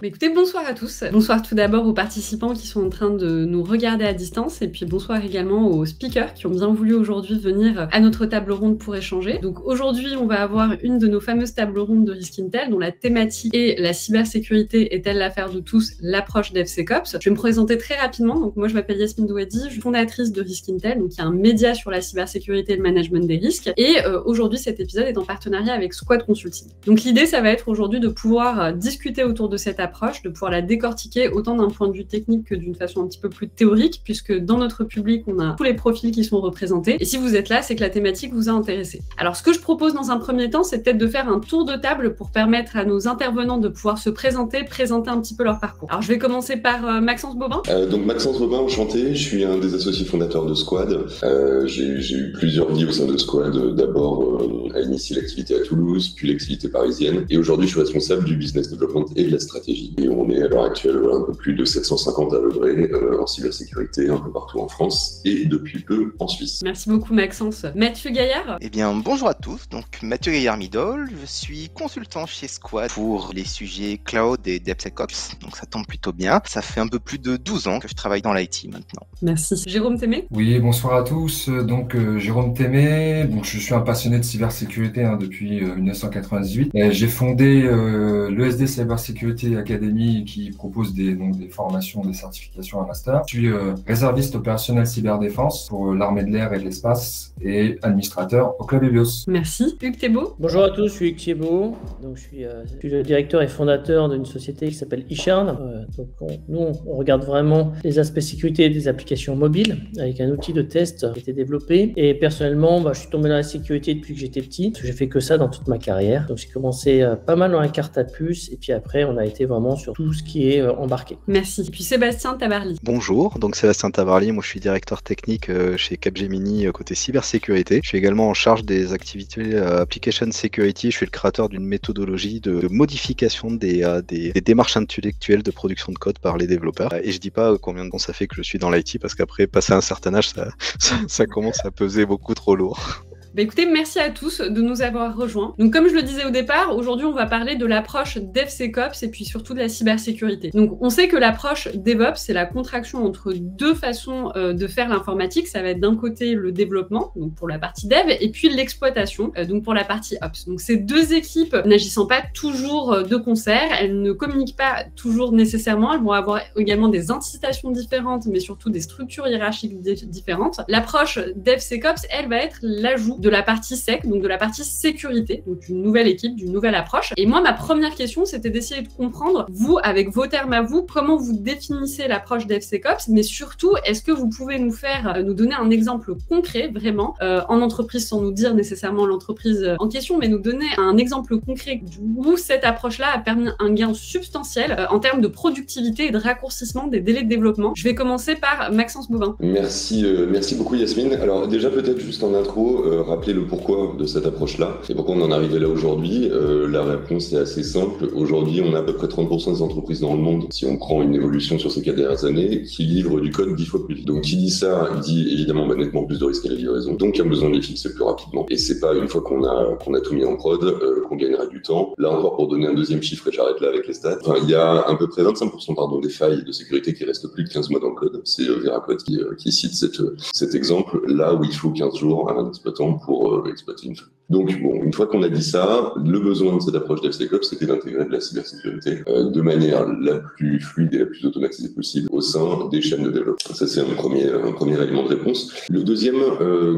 Écoutez, bonsoir à tous. Bonsoir tout d'abord aux participants qui sont en train de nous regarder à distance et puis bonsoir également aux speakers qui ont bien voulu aujourd'hui venir à notre table ronde pour échanger. Donc aujourd'hui, on va avoir une de nos fameuses tables rondes de Risk Intel dont la thématique est la cybersécurité est-elle l'affaire de tous, l'approche DevSecOps. Je vais me présenter très rapidement. Donc moi, je m'appelle Yasmine Douadi, je suis fondatrice de Risk Intel, donc il y a un média sur la cybersécurité et le management des risques. Et aujourd'hui, cet épisode est en partenariat avec Squad Consulting. Donc l'idée, ça va être aujourd'hui de pouvoir discuter autour de cette approche, de pouvoir la décortiquer autant d'un point de vue technique que d'une façon un petit peu plus théorique, puisque dans notre public, on a tous les profils qui sont représentés. Et si vous êtes là, c'est que la thématique vous a intéressé. Alors, ce que je propose dans un premier temps, c'est peut-être de faire un tour de table pour permettre à nos intervenants de pouvoir se présenter un petit peu leur parcours. Alors, je vais commencer par Maxence Bobin. Donc, Maxence Bobin, enchanté. Je suis un des associés fondateurs de Squad. J'ai eu plusieurs vies au sein de Squad. D'abord, à initier l'activité à Toulouse, puis l'activité parisienne. Et aujourd'hui, je suis responsable du business development et de la stratégie. Et on est à l'heure actuelle un peu plus de 750 à l'œuvrer en cybersécurité un peu partout en France et depuis peu en Suisse. Merci beaucoup Maxence. Mathieu Gaillard. Eh bien bonjour à tous, donc Mathieu Gaillard-Midol, je suis consultant chez Squad pour les sujets cloud et DevSecOps, donc ça tombe plutôt bien. Ça fait un peu plus de 12 ans que je travaille dans l'IT maintenant. Merci. Jérôme Témé. Oui, bonsoir à tous. Donc Jérôme Témé, donc je suis un passionné de cybersécurité depuis 1998. J'ai fondé l'ESD Cybersecurity Academy qui propose des formations, des certifications à master. Je suis réserviste opérationnel cyberdéfense pour l'armée de l'air et de l'espace et administrateur au Club Ebios. Merci. Hugues Thébault. Bonjour à tous, je suis Hugues Thébault. Donc, je suis le directeur et fondateur d'une société qui s'appelle eShard. Donc on regarde vraiment les aspects sécurité des applications mobiles avec un outil de test qui a été développé. Et personnellement, je suis tombé dans la sécurité depuis que j'étais petit. Parce que j'ai fait que ça dans toute ma carrière. Donc j'ai commencé pas mal dans la carte à puce et puis après on a été vraiment sur tout ce qui est embarqué. Merci. Et puis Sébastien Tabarly. Bonjour, donc Sébastien Tabarly, moi je suis directeur technique chez Capgemini côté cybersécurité. Je suis également en charge des activités Application Security. Je suis le créateur d'une méthodologie de modification des démarches intellectuelles de production de code par les développeurs. Et je dis pas combien de temps ça fait que je suis dans l'IT parce qu'après, passer un certain âge, ça commence à peser beaucoup trop lourd. Écoutez, merci à tous de nous avoir rejoints. Donc, comme je le disais au départ, aujourd'hui, on va parler de l'approche DevSecOps et puis surtout de la cybersécurité. Donc, on sait que l'approche DevOps, c'est la contraction entre deux façons de faire l'informatique. Ça va être d'un côté le développement, donc pour la partie dev, et puis l'exploitation, donc pour la partie ops. Donc, ces deux équipes n'agissant pas toujours de concert, elles ne communiquent pas toujours nécessairement, elles vont avoir également des incitations différentes, mais surtout des structures hiérarchiques différentes. L'approche DevSecOps, elle va être l'ajout de la partie sec, donc de la partie sécurité, donc d'une nouvelle équipe, d'une nouvelle approche. Et moi, ma première question, c'était d'essayer de comprendre, vous, avec vos termes à vous, comment vous définissez l'approche DevSecOps, mais surtout, est-ce que vous pouvez nous donner un exemple concret, vraiment, en entreprise, sans nous dire nécessairement l'entreprise en question, mais nous donner un exemple concret où cette approche-là a permis un gain substantiel en termes de productivité et de raccourcissement des délais de développement. Je vais commencer par Maxence Bobin. Merci beaucoup Yasmine. Alors déjà peut-être juste en intro, rappeler le pourquoi de cette approche-là et pourquoi on en est arrivé là aujourd'hui. La réponse est assez simple. Aujourd'hui, on a à peu près 30% des entreprises dans le monde, si on prend une évolution sur ces 4 dernières années, qui livrent du code 10 fois plus vite. Donc qui dit ça, dit évidemment nettement plus de risques à la livraison, donc a besoin de les fixer plus rapidement. Et c'est pas une fois qu'on a tout mis en prod qu'on gagnera du temps. Là encore, pour donner un deuxième chiffre, et j'arrête là avec les stats, il y a à peu près 25% des failles de sécurité qui restent plus de 15 mois dans le code. C'est Veracode qui cite cet exemple, là où il faut 15 jours à un exploitant pour exploiter une faille. Donc, bon, une fois qu'on a dit ça, le besoin de cette approche DevSecOps, c'était d'intégrer de la cybersécurité de manière la plus fluide et la plus automatisée possible au sein des chaînes de développement. Ça, c'est un premier élément de réponse. Le deuxième,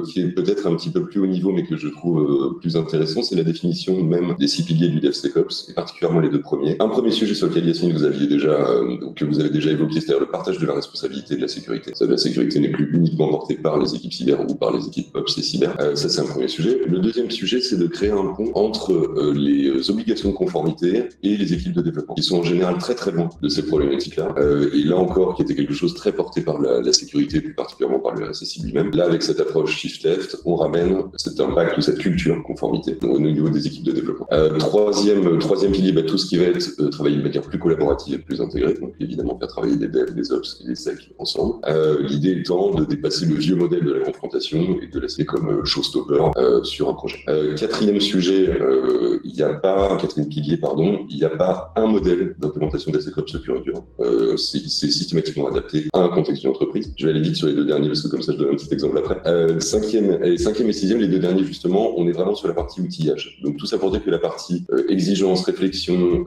qui est peut-être un petit peu plus haut niveau, mais que je trouve plus intéressant, c'est la définition même des 6 piliers du DevSecOps, et particulièrement les deux premiers. Un premier sujet sur lequel, Yasmine, que vous avez déjà évoqué, c'est-à-dire le partage de la responsabilité de la sécurité. Ça, la sécurité n'est plus uniquement portée par les équipes cyber ou par les équipes ops et cyber. Ça, c'est un premier sujet. Le deuxième sujet, c'est de créer un pont entre les obligations de conformité et les équipes de développement, qui sont en général très très loin de ces problématiques-là. Et là encore, qui était quelque chose très porté par la sécurité, plus particulièrement par le RSSI lui-même. Là, avec cette approche Shift Left, on ramène cet impact ou cette culture conformité au niveau des équipes de développement. Troisième pilier, tout ce qui va être travailler de manière plus collaborative et plus intégrée. Donc évidemment, faire travailler des devs, des ops et des secs ensemble. L'idée étant de dépasser le vieux modèle de la confrontation et de laisser comme showstopper sur un projet. Quatrième pilier, il n'y a pas un modèle d'implémentation DevSecOps pur et dur. C'est systématiquement adapté à un contexte d'une entreprise. Je vais aller vite sur les deux derniers parce que comme ça je donne un petit exemple après. Cinquième et sixième, les deux derniers justement, on est vraiment sur la partie outillage. Donc tout ça pour dire que la partie exigence, réflexion,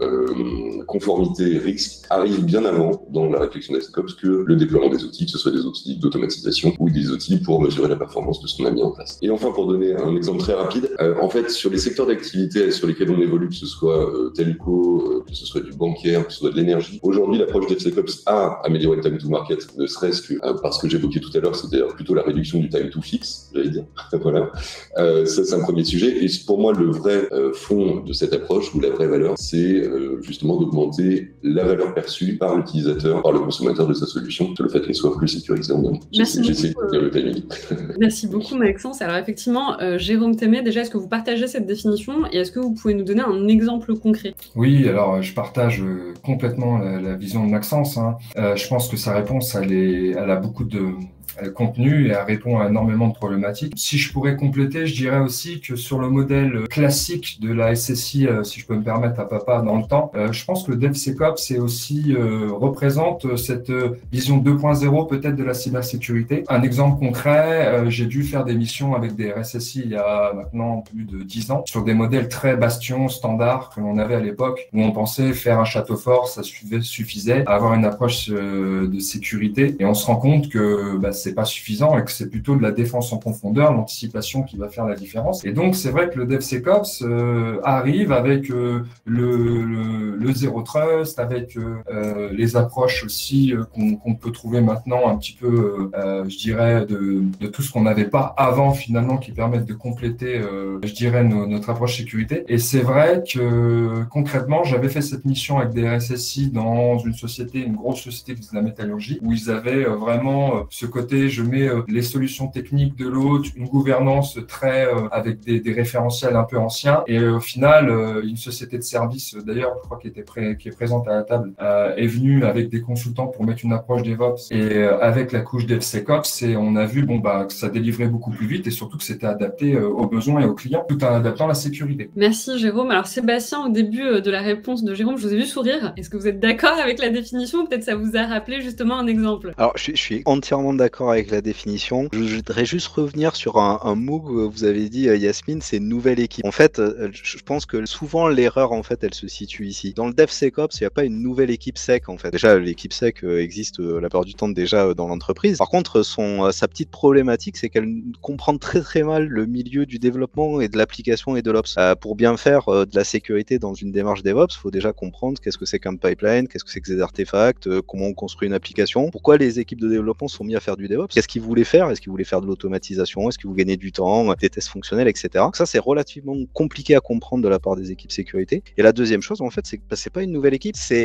conformité, risque arrive bien avant dans la réflexion DevSecOps que le déploiement des outils, que ce soit des outils d'automatisation ou des outils pour mesurer la performance de ce qu'on a mis en place. Et enfin, pour donner un exemple très rapide, en fait, sur les secteurs d'activité sur lesquels on évolue, que ce soit telco, que ce soit du bancaire, que ce soit de l'énergie, aujourd'hui, l'approche DevSecOps a amélioré le time to market, ne serait-ce que parce que j'évoquais tout à l'heure, c'était plutôt la réduction du time to fix, j'allais dire. Voilà. Ça, c'est un premier sujet. Et pour moi, le vrai fond de cette approche ou la vraie valeur, c'est justement d'augmenter la valeur perçue par l'utilisateur, par le consommateur de sa solution, sur le fait qu'elle soit plus sécurisée en amont. J'essaie de dire le timing. Merci beaucoup, Maxence. Alors effectivement, Jérôme Témé, déjà, est-ce que vous partagez cette définition et est-ce que vous pouvez nous donner un exemple concret? Oui, alors je partage complètement la vision de Maxence. Je pense que sa réponse, elle a beaucoup de contenu et elle répond à énormément de problématiques. Si je pourrais compléter, je dirais aussi que sur le modèle classique de la SSI, si je peux me permettre à papa dans le temps, je pense que le DevSecOps représente cette vision 2.0 peut-être de la cybersécurité. Un exemple concret, j'ai dû faire des missions avec des RSSI il y a maintenant plus de 10 ans sur des modèles très bastions, standards que l'on avait à l'époque où on pensait faire un château fort, ça suffisait à avoir une approche de sécurité et on se rend compte que c'est pas suffisant et que c'est plutôt de la défense en profondeur, l'anticipation qui va faire la différence. Et donc, c'est vrai que le DevSecOps arrive avec le Zero Trust, avec les approches aussi qu'on peut trouver maintenant un petit peu, je dirais, de tout ce qu'on n'avait pas avant finalement, qui permettent de compléter, je dirais, notre approche sécurité. Et c'est vrai que concrètement, j'avais fait cette mission avec des RSSI dans une grosse société qui faisait de la métallurgie, où ils avaient vraiment ce côté, je mets les solutions techniques de l'autre, une gouvernance très avec des référentiels un peu anciens. Et au final, une société de service, d'ailleurs, je crois qui est présente à la table, est venue avec des consultants pour mettre une approche DevOps et avec la couche DevSecOps. Et on a vu que ça délivrait beaucoup plus vite et surtout que c'était adapté aux besoins et aux clients, tout en adaptant la sécurité. Merci Jérôme. Alors Sébastien, au début de la réponse de Jérôme, je vous ai vu sourire. Est-ce que vous êtes d'accord avec la définition? Peut-être ça vous a rappelé justement un exemple. Alors, je suis entièrement d'accord avec la définition. Je voudrais juste revenir sur un mot que vous avez dit, Yasmine, c'est nouvelle équipe. En fait, je pense que souvent l'erreur, en fait, elle se situe ici. Dans le DevSecOps, il n'y a pas une nouvelle équipe sec, en fait. Déjà, l'équipe sec existe la plupart du temps déjà dans l'entreprise. Par contre, sa petite problématique, c'est qu'elle comprend très très mal le milieu du développement et de l'application et de l'ops. Pour bien faire de la sécurité dans une démarche DevOps, il faut déjà comprendre qu'est-ce que c'est qu'un pipeline, qu'est-ce que c'est que des artefacts, comment on construit une application, pourquoi les équipes de développement sont mis à faire du DevOps, qu'est-ce qu'ils voulaient faire, est-ce qu'ils voulaient faire de l'automatisation, est-ce qu'ils voulaient gagner du temps, des tests fonctionnels, etc. Donc ça, c'est relativement compliqué à comprendre de la part des équipes sécurité. Et la deuxième chose, en fait, c'est que c'est pas une nouvelle équipe, il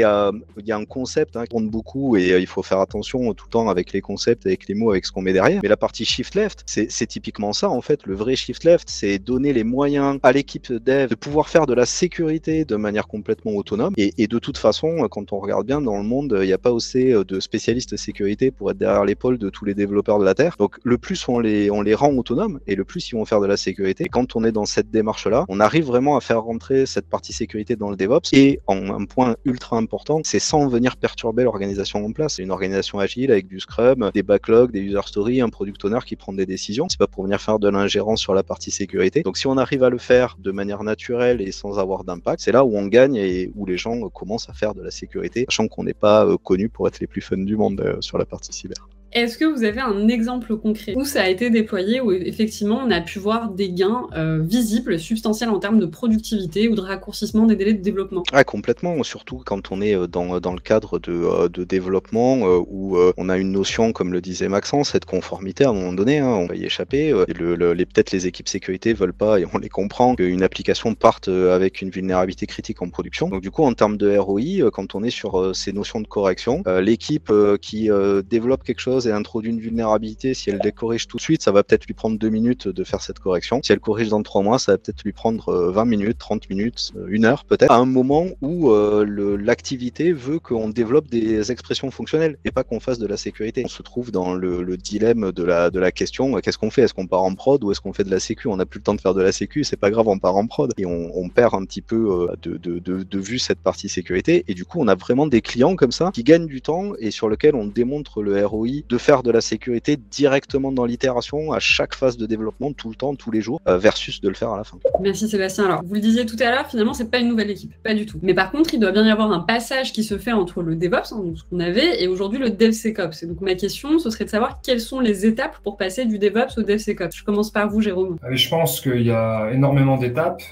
y a un concept qui compte beaucoup et il faut faire attention tout le temps avec les concepts, avec les mots, avec ce qu'on met derrière. Mais la partie Shift Left, c'est typiquement ça, en fait. Le vrai Shift Left, c'est donner les moyens à l'équipe dev de pouvoir faire de la sécurité de manière complètement autonome. Et de toute façon, quand on regarde bien dans le monde, il n'y a pas assez de spécialistes sécurité pour être derrière l'épaule de tous les développeurs de la Terre. Donc le plus on les rend autonomes et le plus ils vont faire de la sécurité. Et quand on est dans cette démarche-là, on arrive vraiment à faire rentrer cette partie sécurité dans le DevOps. Et un point ultra important, c'est sans venir perturber l'organisation en place. C'est une organisation agile avec du Scrum, des backlogs, des user stories, un product owner qui prend des décisions. C'est pas pour venir faire de l'ingérence sur la partie sécurité. Donc si on arrive à le faire de manière naturelle et sans avoir d'impact, c'est là où on gagne et où les gens commencent à faire de la sécurité, sachant qu'on n'est pas connu pour être les plus fun du monde sur la partie cyber. Est-ce que vous avez un exemple concret où ça a été déployé, où effectivement on a pu voir des gains visibles, substantiels en termes de productivité ou de raccourcissement des délais de développement? Ouais, complètement, surtout quand on est dans le cadre de développement où on a une notion, comme le disait Maxence, cette conformité à un moment donné, on va y échapper. Et peut-être les équipes sécurité veulent pas, et on les comprend, qu'une application parte avec une vulnérabilité critique en production. Donc du coup, en termes de ROI, quand on est sur ces notions de correction, l'équipe qui développe quelque chose et introduit une vulnérabilité, si elle les corrige tout de suite, ça va peut-être lui prendre 2 minutes de faire cette correction. Si elle corrige dans 3 mois, ça va peut-être lui prendre 20 minutes, 30 minutes, 1 heure peut-être, à un moment où l'activité veut qu'on développe des expressions fonctionnelles et pas qu'on fasse de la sécurité. On se trouve dans le dilemme de la question, qu'est-ce qu'on fait? Est-ce qu'on part en prod ou est-ce qu'on fait de la sécu? On n'a plus le temps de faire de la sécu, c'est pas grave, on part en prod. Et on perd un petit peu de vue cette partie sécurité. Et du coup, on a vraiment des clients comme ça qui gagnent du temps et sur lequel on démontre le ROI de faire de la sécurité directement dans l'itération à chaque phase de développement, tout le temps, tous les jours, versus de le faire à la fin. Merci Sébastien. Alors, vous le disiez tout à l'heure, finalement, c'est pas une nouvelle équipe, pas du tout. Mais par contre, il doit bien y avoir un passage qui se fait entre le DevOps, donc ce qu'on avait, et aujourd'hui le DevSecOps. Et donc ma question, ce serait de savoir quelles sont les étapes pour passer du DevOps au DevSecOps. Je commence par vous, Jérôme. Je pense qu'il y a énormément d'étapes.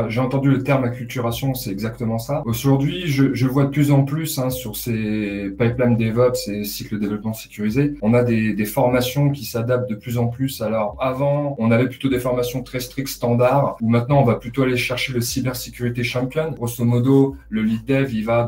J'ai entendu le terme acculturation, c'est exactement ça. Aujourd'hui, je vois de plus en plus sur ces pipelines DevOps et cycles de développement sécurisé, on a des formations qui s'adaptent de plus en plus. Alors avant, on avait plutôt des formations très strictes standards, où maintenant on va plutôt aller chercher le cybersécurité champion. Grosso modo, le lead dev, il va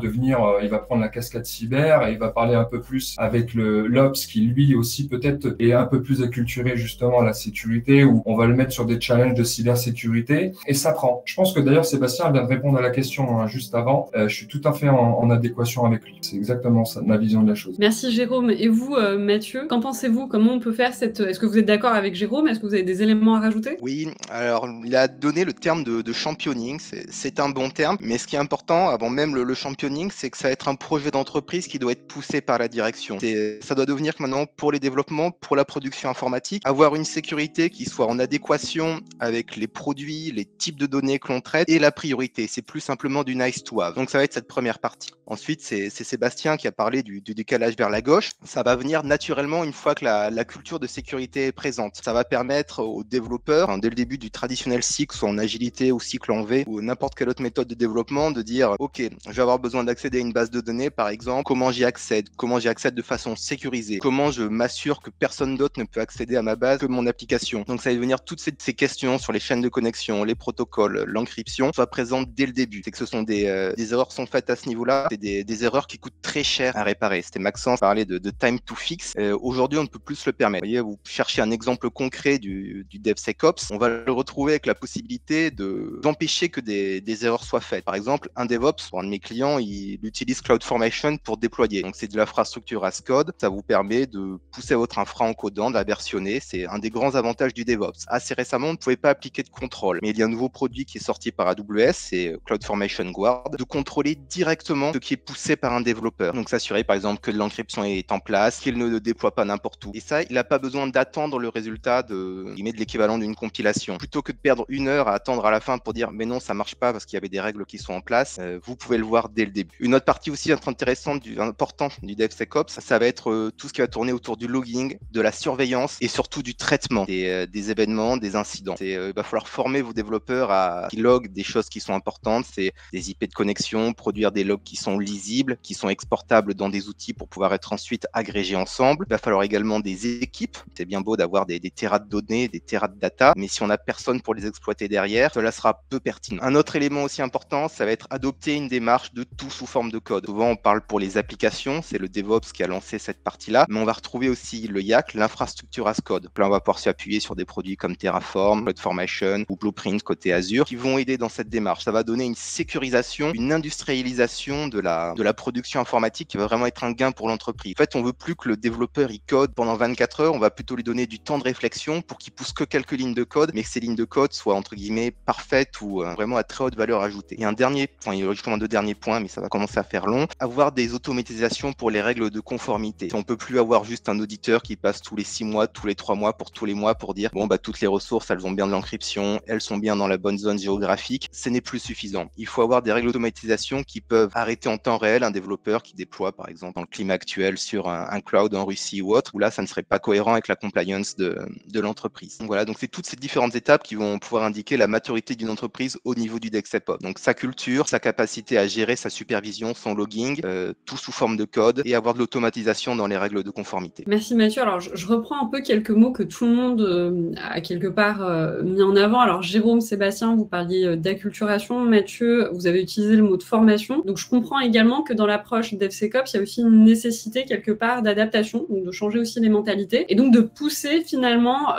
prendre la casquette cyber et il va parler un peu plus avec l'ops qui lui aussi peut-être est un peu plus acculturé justement à la sécurité, où on va le mettre sur des challenges de cybersécurité et ça prend. Je pense que d'ailleurs Sébastien vient de répondre à la question juste avant. Je suis tout à fait en adéquation avec lui. C'est exactement ça, ma vision de la chose. Merci Jérôme. Et vous, Mathieu, qu'en pensez-vous? Comment on peut faire Est-ce que vous êtes d'accord avec Jérôme? Est-ce que vous avez des éléments à rajouter? Oui, alors il a donné le terme de championing, c'est un bon terme, mais ce qui est important, avant même le championing, c'est que ça va être un projet d'entreprise qui doit être poussé par la direction. Ça doit devenir que maintenant, pour les développements, pour la production informatique, avoir une sécurité qui soit en adéquation avec les produits, les types de données que l'on traite et la priorité. C'est plus simplement du nice to have. Donc ça va être cette première partie. Ensuite, c'est Sébastien qui a parlé du décalage vers la gauche. Ça va venir naturellement une fois que la culture de sécurité est présente. Ça va permettre aux développeurs, dès le début du traditionnel cycle, soit en agilité ou cycle en V, ou n'importe quelle autre méthode de développement, de dire, OK, je vais avoir besoin d'accéder à une base de données, par exemple, comment j'y accède de façon sécurisée, comment je m'assure que personne d'autre ne peut accéder à ma base que mon application. Donc ça va devenir toutes ces questions sur les chaînes de connexion, les protocoles, l'encryption, soient présentes dès le début. C'est que ce sont des erreurs sont faites à ce niveau-là, c'est des erreurs qui coûtent très cher à réparer. C'était Maxence qui parlait de time to fix. Aujourd'hui, on ne peut plus se le permettre. Vous voyez, vous cherchez un exemple concret du DevSecOps, on va le retrouver avec la possibilité d'empêcher que des erreurs soient faites. Par exemple, un DevOps, pour un de mes clients, il utilise CloudFormation pour déployer. Donc, c'est de l'infrastructure as code. Ça vous permet de pousser votre infra en codant, de la versionner. C'est un des grands avantages du DevOps. Assez récemment, on ne pouvait pas appliquer de contrôle. Mais il y a un nouveau produit qui est sorti par AWS, c'est CloudFormation Guard, de contrôler directement ce qui est poussé par un développeur. Donc, s'assurer, par exemple, que l'encryption est en place, qu'il ne le déploie pas n'importe où. Et ça, il n'a pas besoin d'attendre le résultat de l'équivalent d'une compilation. Plutôt que de perdre 1 heure à attendre à la fin pour dire mais non, ça marche pas parce qu'il y avait des règles qui sont en place, vous pouvez le voir dès le début. Une autre partie aussi intéressante, importante du DevSecOps, ça va être tout ce qui va tourner autour du logging, de la surveillance et surtout du traitement des événements, des incidents. Il va falloir former vos développeurs à qui loguent des choses qui sont importantes, c'est des IP de connexion, produire des logs qui sont lisibles, qui sont exportables dans des outils pour pouvoir être ensuite agrégés ensemble. Il va falloir également des équipes. C'est bien beau d'avoir des terras de données, des terras de data, mais si on n'a personne pour les exploiter derrière, cela sera peu pertinent. Un autre élément aussi important, ça va être adopter une démarche de tout sous forme de code. Souvent, on parle pour les applications, c'est le DevOps qui a lancé cette partie-là, mais on va retrouver aussi le YAC, l'infrastructure as code. Là, on va pouvoir s'appuyer sur des produits comme Terraform, CloudFormation ou Blueprint côté Azure qui vont aider dans cette démarche. Ça va donner une sécurisation, une industrialisation de la production informatique qui va vraiment être un gain pour l'entreprise. En fait, on veut plus que le développeur il code pendant 24 heures, on va plutôt lui donner du temps de réflexion pour qu'il pousse que quelques lignes de code, mais que ces lignes de code soient entre guillemets parfaites ou vraiment à très haute valeur ajoutée. Et un dernier point, il y a justement 2 derniers points, mais ça va commencer à faire long, avoir des automatisations pour les règles de conformité. On peut plus avoir juste un auditeur qui passe tous les 6 mois, tous les 3 mois, pour tous les mois pour dire bon bah toutes les ressources elles ont bien de l'encryption, elles sont bien dans la bonne zone géographique. Ce n'est plus suffisant. Il faut avoir des règles d'automatisation qui peuvent arrêter en temps réel un développeur qui déploie par exemple dans le climat actuel sur un cloud en Russie ou autre, où là, ça ne serait pas cohérent avec la compliance de l'entreprise. Donc voilà, donc c'est toutes ces différentes étapes qui vont pouvoir indiquer la maturité d'une entreprise au niveau du DevSecOps. Donc sa culture, sa capacité à gérer sa supervision, son logging, tout sous forme de code et avoir de l'automatisation dans les règles de conformité. Merci Mathieu. Alors je reprends un peu quelques mots que tout le monde a quelque part mis en avant. Alors Jérôme, Sébastien, vous parliez d'acculturation. Mathieu, vous avez utilisé le mot de formation. Donc je comprends également que dans l'approche DevSecOps, il y a aussi une nécessité quelque part d'adaptation, donc de changer aussi les mentalités et donc de pousser finalement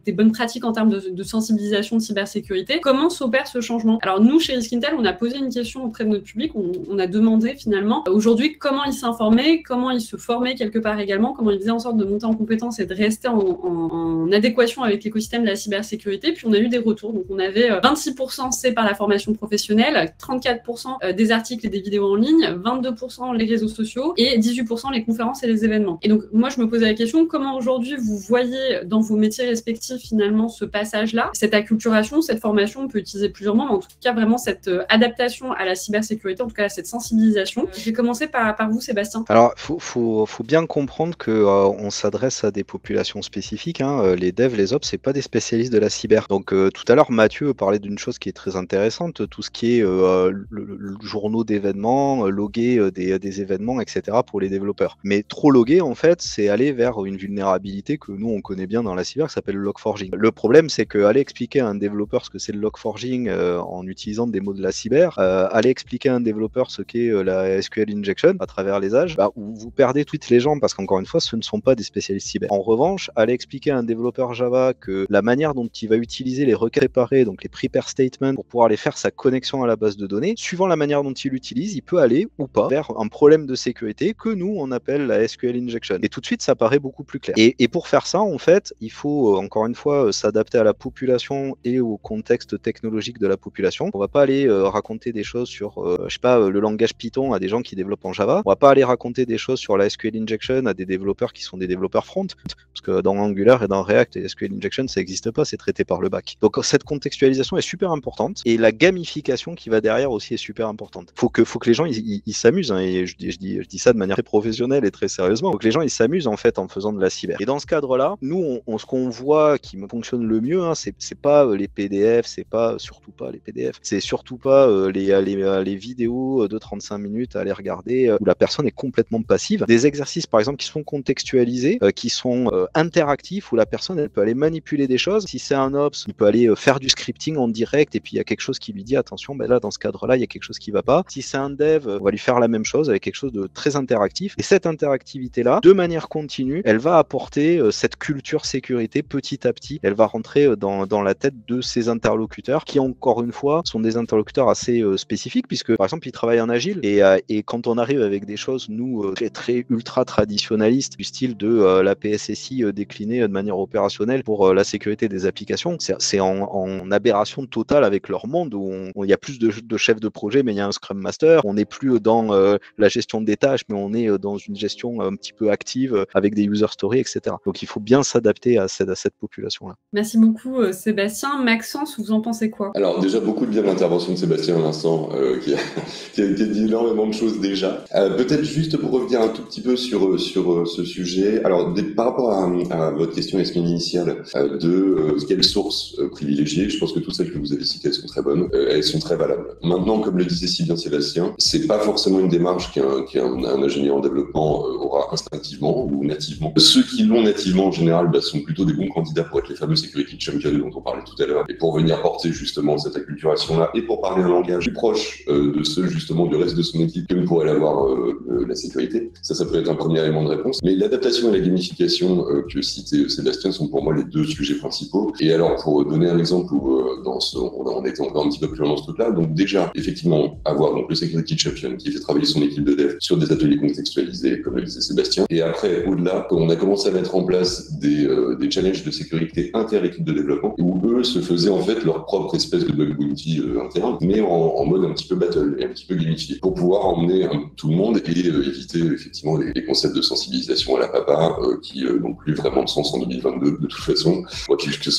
des bonnes pratiques en termes de sensibilisation de cybersécurité. Comment s'opère ce changement? Alors nous, chez Riskintel, on a posé une question auprès de notre public. On a demandé finalement aujourd'hui comment ils s'informaient, comment ils se formaient quelque part également, comment ils faisaient en sorte de monter en compétences et de rester en adéquation avec l'écosystème de la cybersécurité. Puis on a eu des retours. Donc on avait 26% c'est par la formation professionnelle, 34% des articles et des vidéos en ligne, 22% les réseaux sociaux et 18% les conférences et les événements. Et donc moi je me posais la question, comment aujourd'hui vous voyez dans vos métiers respectifs finalement ce passage-là, cette acculturation, cette formation, on peut utiliser plusieurs mots, mais en tout cas vraiment cette adaptation à la cybersécurité, en tout cas cette sensibilisation. Je vais commencer par vous Sébastien. Alors faut bien comprendre que on s'adresse à des populations spécifiques, hein. Les devs, les ops, c'est pas des spécialistes de la cyber. Donc tout à l'heure Mathieu parlait d'une chose qui est très intéressante, tout ce qui est le journaux d'événements, loguer des événements, etc. pour les développeurs. Mais trop loguer en fait, c'est aller vers une vulnérabilité que nous on connaît bien dans la cyber, qui s'appelle le log4j. Le problème c'est que aller expliquer à un développeur ce que c'est le log4j en utilisant des mots de la cyber, aller expliquer à un développeur ce qu'est la SQL injection à travers les âges, vous perdez toutes les gens parce qu'encore une fois ce ne sont pas des spécialistes cyber. En revanche, aller expliquer à un développeur Java que la manière dont il va utiliser les requêtes séparées, donc les prepare statements, pour pouvoir aller faire sa connexion à la base de données, suivant la manière dont il l'utilise, il peut aller ou pas vers un problème de sécurité que nous on appelle la SQL injection. Et tout de suite ça paraît beaucoup plus clair. Et pour faire ça en fait, il faut encore une fois s'adapter à la population et au contexte technologique de la population. On va pas aller raconter des choses sur le langage Python à des gens qui développent en Java. On va pas aller raconter des choses sur la SQL injection à des développeurs qui sont des développeurs front, parce que dans Angular et dans React, et SQL injection ça n'existe pas, c'est traité par le back. Donc cette contextualisation est super importante et la gamification qui va derrière aussi est super importante. Faut que les gens ils s'amusent, hein, et je dis ça de manière très professionnelle et très sérieusement. Faut que les gens ils s'amusent en fait en faisant de la cyber. Et dans ce cadre-là, nous ce qu'on voit qui fonctionne le mieux, hein, c'est pas les PDF, surtout pas les PDF, c'est surtout pas les vidéos de 35 minutes à aller regarder où la personne est complètement passive. Des exercices par exemple qui sont contextualisés, qui sont interactifs, où la personne elle peut aller manipuler des choses. Si c'est un ops, il peut aller faire du scripting en direct et puis il y a quelque chose qui lui dit attention, là dans ce cadre-là il y a quelque chose qui va pas. Si c'est un dev, on va lui faire la même chose avec quelque chose de très interactif. Et cette interactivité-là, de manière continue, elle va apporter cette culture sécurité petit à petit. Elle va rentrer dans la tête de ces interlocuteurs qui, encore une fois, sont des interlocuteurs assez spécifiques puisque, par exemple, ils travaillent en agile et quand on arrive avec des choses, nous, très ultra traditionnalistes, du style de la PSSI déclinée de manière opérationnelle pour la sécurité des applications, c'est en aberration totale avec leur monde où il y a plus de chefs de projet, mais il y a un Scrum Master. On n'est plus dans la gestion des tâches, mais on est dans une gestion un petit peu active avec des user stories, etc. Donc il faut bien s'adapter à cette population-là. Merci beaucoup Sébastien. Maxence, vous en pensez quoi? Alors déjà beaucoup de bien l'intervention de Sébastien à l'instant qui a dit énormément de choses déjà. Peut-être juste pour revenir un tout petit peu sur ce sujet. Alors par rapport à votre question initiale de quelles sources privilégier, je pense que toutes celles que vous avez citées elles sont très bonnes, elles sont très valables. Maintenant, comme le disait si bien Sébastien, c'est pas forcément une démarche qu'un ingénieur en développement aura instinctivement ou nativement. Ceux qui l'ont nativement en général sont plutôt des bons candidats pour être les fameux security champions dont on parlait tout à l'heure et pour venir porter justement cette acculturation-là et pour parler un langage plus proche de ceux justement du reste de son équipe que pourrait l'avoir la sécurité. Ça peut être un premier élément de réponse. Mais l'adaptation et la gamification que citait Sébastien sont pour moi les deux sujets principaux. Et alors pour donner un exemple où on était encore un petit peu plus loin dans ce truc-là, donc déjà effectivement avoir donc le security champion qui fait travailler son équipe de dev sur des ateliers contextualisés comme le disait Sébastien. Et après au-delà, on a commencé à mettre en place des challenges de sécurité inter-équipe de développement où eux se faisaient en fait leur propre espèce de bug bounty interne, mais en mode un petit peu battle et un petit peu gamifié pour pouvoir emmener tout le monde et éviter effectivement les concepts de sensibilisation à la papa qui n'ont plus vraiment de sens en 2022 de toute façon, quel que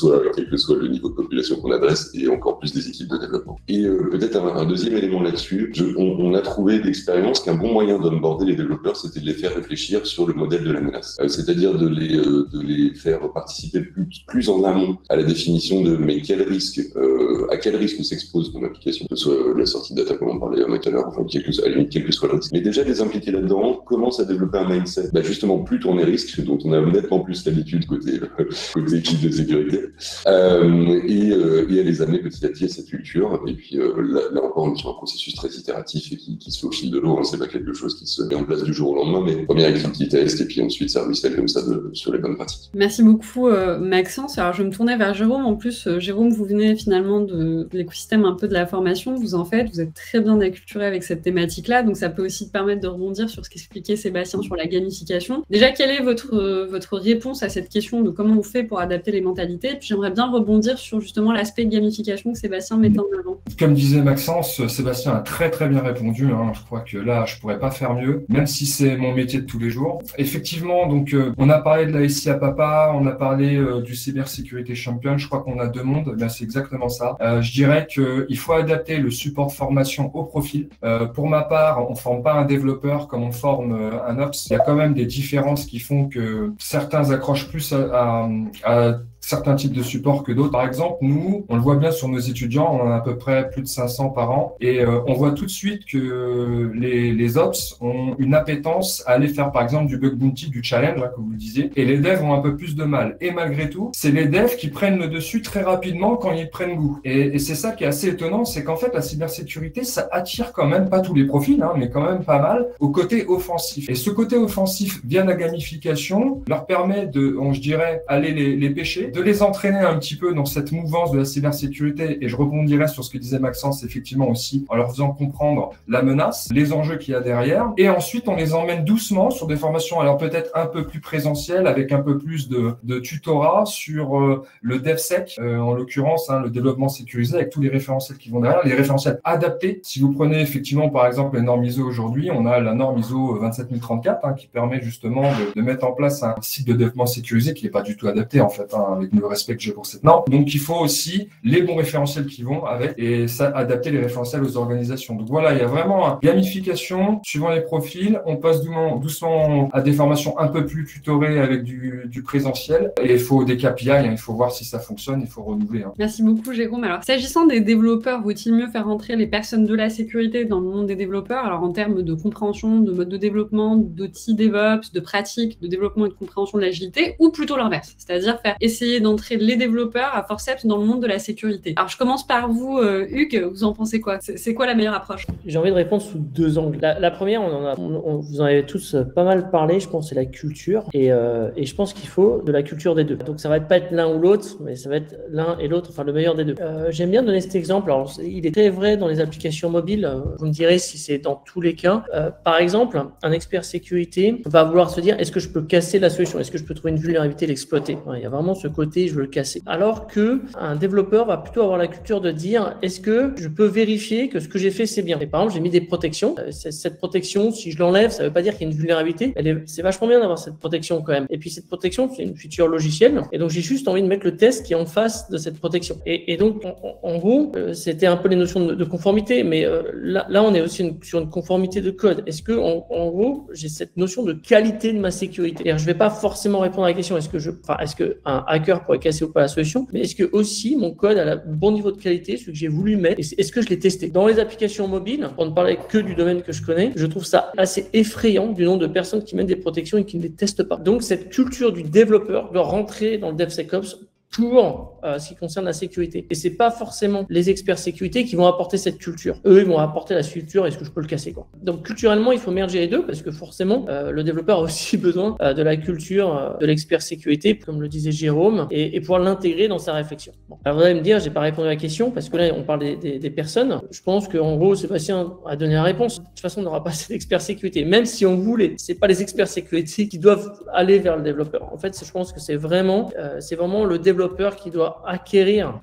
soit le niveau de population qu'on adresse et encore plus des équipes de développement. Et peut-être un deuxième élément là-dessus, on a trouvé d'expérience qu'un bon moyen d'onboarder les développeurs, c'était de les faire faire réfléchir sur le modèle de la menace. C'est-à-dire de les faire participer plus en amont à la définition de mais à quel risque s'expose ton application, que ce soit la sortie de data comme on parlait tout à l'heure, enfin quel que soit le risque. Mais déjà les impliquer là-dedans commence à développer un mindset. Justement, plus tourner risque, dont on a nettement plus l'habitude côté équipe de sécurité, et à les amener petit à petit à cette culture. Et puis là encore, on est sur un processus très itératif et qui se fait au fil de l'eau. Hein. C'est pas quelque chose qui se met en place du jour au lendemain, mais première activité test et puis ensuite service comme ça sur les bonnes pratiques. Merci beaucoup Maxence. Alors je me tournais vers Jérôme. En plus, Jérôme, vous venez finalement de l'écosystème un peu de la formation. Vous êtes très bien acculturé avec cette thématique-là, donc ça peut aussi te permettre de rebondir sur ce qu'expliquait Sébastien sur la gamification. Déjà, quelle est votre réponse à cette question de comment on fait pour adapter les mentalités? Et puis j'aimerais bien rebondir sur justement l'aspect gamification que Sébastien mettait en avant. Comme disait Maxence, Sébastien a très très bien répondu. Hein. Je crois que là, je pourrais pas faire mieux, même si c'est mon métier de tous les jours. Effectivement, donc on a parlé de la SI à papa, on a parlé du cybersécurité champion. Je crois qu'on a deux mondes. Ben, c'est exactement ça. Je dirais qu'il faut adapter le support de formation au profil. Pour ma part, on forme pas un développeur comme on forme un ops. Il y a quand même des différences qui font que certains accrochent plus à certains types de supports que d'autres. Par exemple, nous, on le voit bien sur nos étudiants, on en a à peu près plus de 500 par an, et on voit tout de suite que les ops ont une appétence à aller faire, par exemple, du bug bounty, du challenge, hein, comme vous le disiez, et les devs ont un peu plus de mal. Et malgré tout, c'est les devs qui prennent le dessus très rapidement quand ils prennent goût. Et c'est ça qui est assez étonnant, c'est qu'en fait, la cybersécurité, ça attire quand même, pas tous les profils, hein, mais quand même pas mal, au côté offensif. Et ce côté offensif, via la gamification, leur permet de, je dirais, aller les pêcher, de les entraîner un petit peu dans cette mouvance de la cybersécurité, et je rebondirai sur ce que disait Maxence, effectivement aussi, en leur faisant comprendre la menace, les enjeux qu'il y a derrière, et ensuite on les emmène doucement sur des formations, alors peut-être un peu plus présentielles, avec un peu plus de tutorat sur le DevSec, en l'occurrence, hein, le développement sécurisé, avec tous les référentiels qui vont derrière, les référentiels adaptés. Si vous prenez effectivement par exemple les normes ISO aujourd'hui, on a la norme ISO 27034 hein, qui permet justement de mettre en place un site de développement sécurisé qui n'est pas du tout adapté en fait, hein, avec le respect que j'ai pour cette norme. Donc il faut aussi les bons référentiels qui vont avec, et ça, adapter les référentiels aux organisations. Donc voilà, il y a vraiment une gamification suivant les profils. On passe doucement à des formations un peu plus tutorées avec du présentiel, et il faut des KPI, hein, il faut voir si ça fonctionne, il faut renouveler. Hein. Merci beaucoup Jérôme. Alors s'agissant des développeurs, vaut-il mieux faire entrer les personnes de la sécurité dans le monde des développeurs, alors en termes de compréhension, de mode de développement, d'outils DevOps, de pratiques de développement et de compréhension de l'agilité, ou plutôt l'inverse, c'est-à-dire faire essayer d'entrer les développeurs à forceps dans le monde de la sécurité? Alors je commence par vous Hugues, vous en pensez quoi? C'est quoi la meilleure approche? J'ai envie de répondre sous deux angles. La première, vous en avez tous pas mal parlé, je pense, c'est la culture, et je pense qu'il faut de la culture des deux. Donc ça va pas être l'un ou l'autre, mais ça va être l'un et l'autre, enfin le meilleur des deux. J'aime bien donner cet exemple. Alors il est très vrai dans les applications mobiles, vous me direz si c'est dans tous les cas. Par exemple, un expert sécurité va vouloir se dire, est-ce que je peux casser la solution? Est-ce que je peux trouver une vulnérabilité et l'exploiter? Il y a vraiment ce côté, je veux le casser. Alors que un développeur va plutôt avoir la culture de dire, est-ce que je peux vérifier que ce que j'ai fait, c'est bien? Et par exemple, j'ai mis des protections. Cette protection, si je l'enlève, ça veut pas dire qu'il y a une vulnérabilité. C'est vachement bien d'avoir cette protection quand même. Et puis cette protection, c'est une feature logicielle. Et donc, j'ai juste envie de mettre le test qui est en face de cette protection. Et donc, en gros, c'était un peu les notions de conformité. Mais là, on est aussi sur une conformité de code. Est-ce que, en gros, j'ai cette notion de qualité de ma sécurité? Je vais pas forcément répondre à la question, est-ce que un hacker pourrait casser ou pas la solution, mais est-ce que aussi mon code a le bon niveau de qualité, ce que j'ai voulu mettre, est-ce que je l'ai testé? Dans les applications mobiles, pour ne parler que du domaine que je connais, je trouve ça assez effrayant du nombre de personnes qui mettent des protections et qui ne les testent pas. Donc cette culture du développeur doit rentrer dans le DevSecOps pour ce qui concerne la sécurité. Et c'est pas forcément les experts sécurité qui vont apporter cette culture. Eux, ils vont apporter la culture, est-ce que je peux le casser, quoi. Donc culturellement, il faut merger les deux, parce que forcément, le développeur a aussi besoin de la culture de l'expert sécurité, comme le disait Jérôme, et pouvoir l'intégrer dans sa réflexion. Bon. Alors vous allez me dire, j'ai pas répondu à la question, parce que là, on parle des personnes. Je pense qu'en gros, Sébastien a donné la réponse. De toute façon, on n'aura pas assez d'experts sécurité. Même si on voulait, c'est pas les experts sécurité qui doivent aller vers le développeur. En fait, je pense que c'est vraiment le développeur qui doit acquérir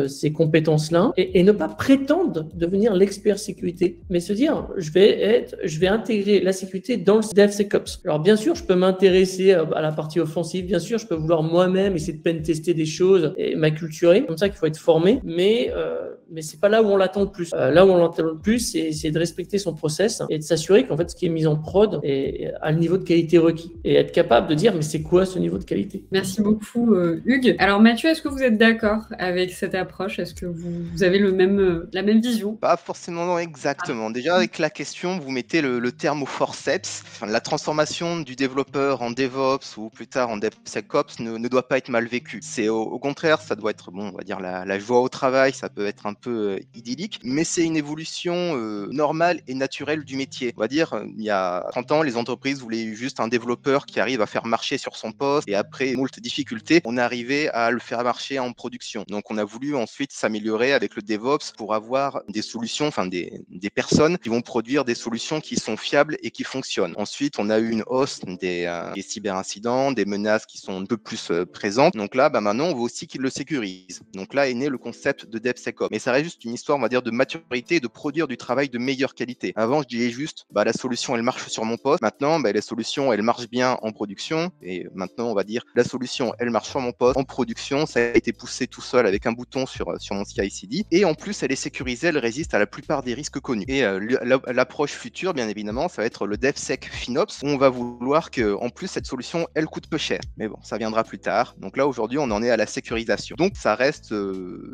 ces compétences-là et ne pas prétendre devenir l'expert sécurité, mais se dire je vais intégrer la sécurité dans le DevSecOps. Alors bien sûr, je peux m'intéresser à la partie offensive, bien sûr, je peux vouloir moi-même essayer de pen-tester des choses et m'acculturer, comme ça qu'il faut être formé, mais mais c'est pas là où on l'attend le plus. Là où on l'attend le plus, c'est de respecter son process et de s'assurer qu'en fait, ce qui est mis en prod est à le niveau de qualité requis et être capable de dire mais c'est quoi ce niveau de qualité. Merci beaucoup Hugues. Alors Mathieu, est-ce que vous êtes d'accord avec cette approche? Est-ce que vous avez la même vision? Pas forcément, non, exactement. Déjà avec la question, vous mettez le terme au forceps. Enfin, la transformation du développeur en DevOps ou plus tard en DevSecOps ne doit pas être mal vécue. C'est au contraire, ça doit être, bon, on va dire la joie au travail, ça peut être un peu idyllique, mais c'est une évolution normale et naturelle du métier. On va dire, il y a 30 ans, les entreprises voulaient juste un développeur qui arrive à faire marcher sur son poste et après moult difficultés, on est arrivé à le faire marcher en production. Donc on a voulu ensuite s'améliorer avec le DevOps pour avoir des solutions, enfin des personnes qui vont produire des solutions qui sont fiables et qui fonctionnent. Ensuite, on a eu une hausse des cyberincidents, des menaces qui sont un peu plus présentes. Donc là, maintenant, on veut aussi qu'ils le sécurisent. Donc là est né le concept de DevSecOps. Mais ça reste juste une histoire, on va dire, de maturité et de produire du travail de meilleure qualité. Avant, je disais juste, la solution, elle marche sur mon poste. Maintenant, la solution, elle marche bien en production. Et maintenant, on va dire, la solution, elle marche sur mon poste en production. Ça a été poussé tout seul avec un bouton sur mon CI/CD. Et en plus, elle est sécurisée, elle résiste à la plupart des risques connus. Et l'approche future, bien évidemment, ça va être le DevSecFinOps, où on va vouloir que, en plus, cette solution, elle coûte peu cher. Mais bon, ça viendra plus tard. Donc là, aujourd'hui, on en est à la sécurisation. Donc, ça reste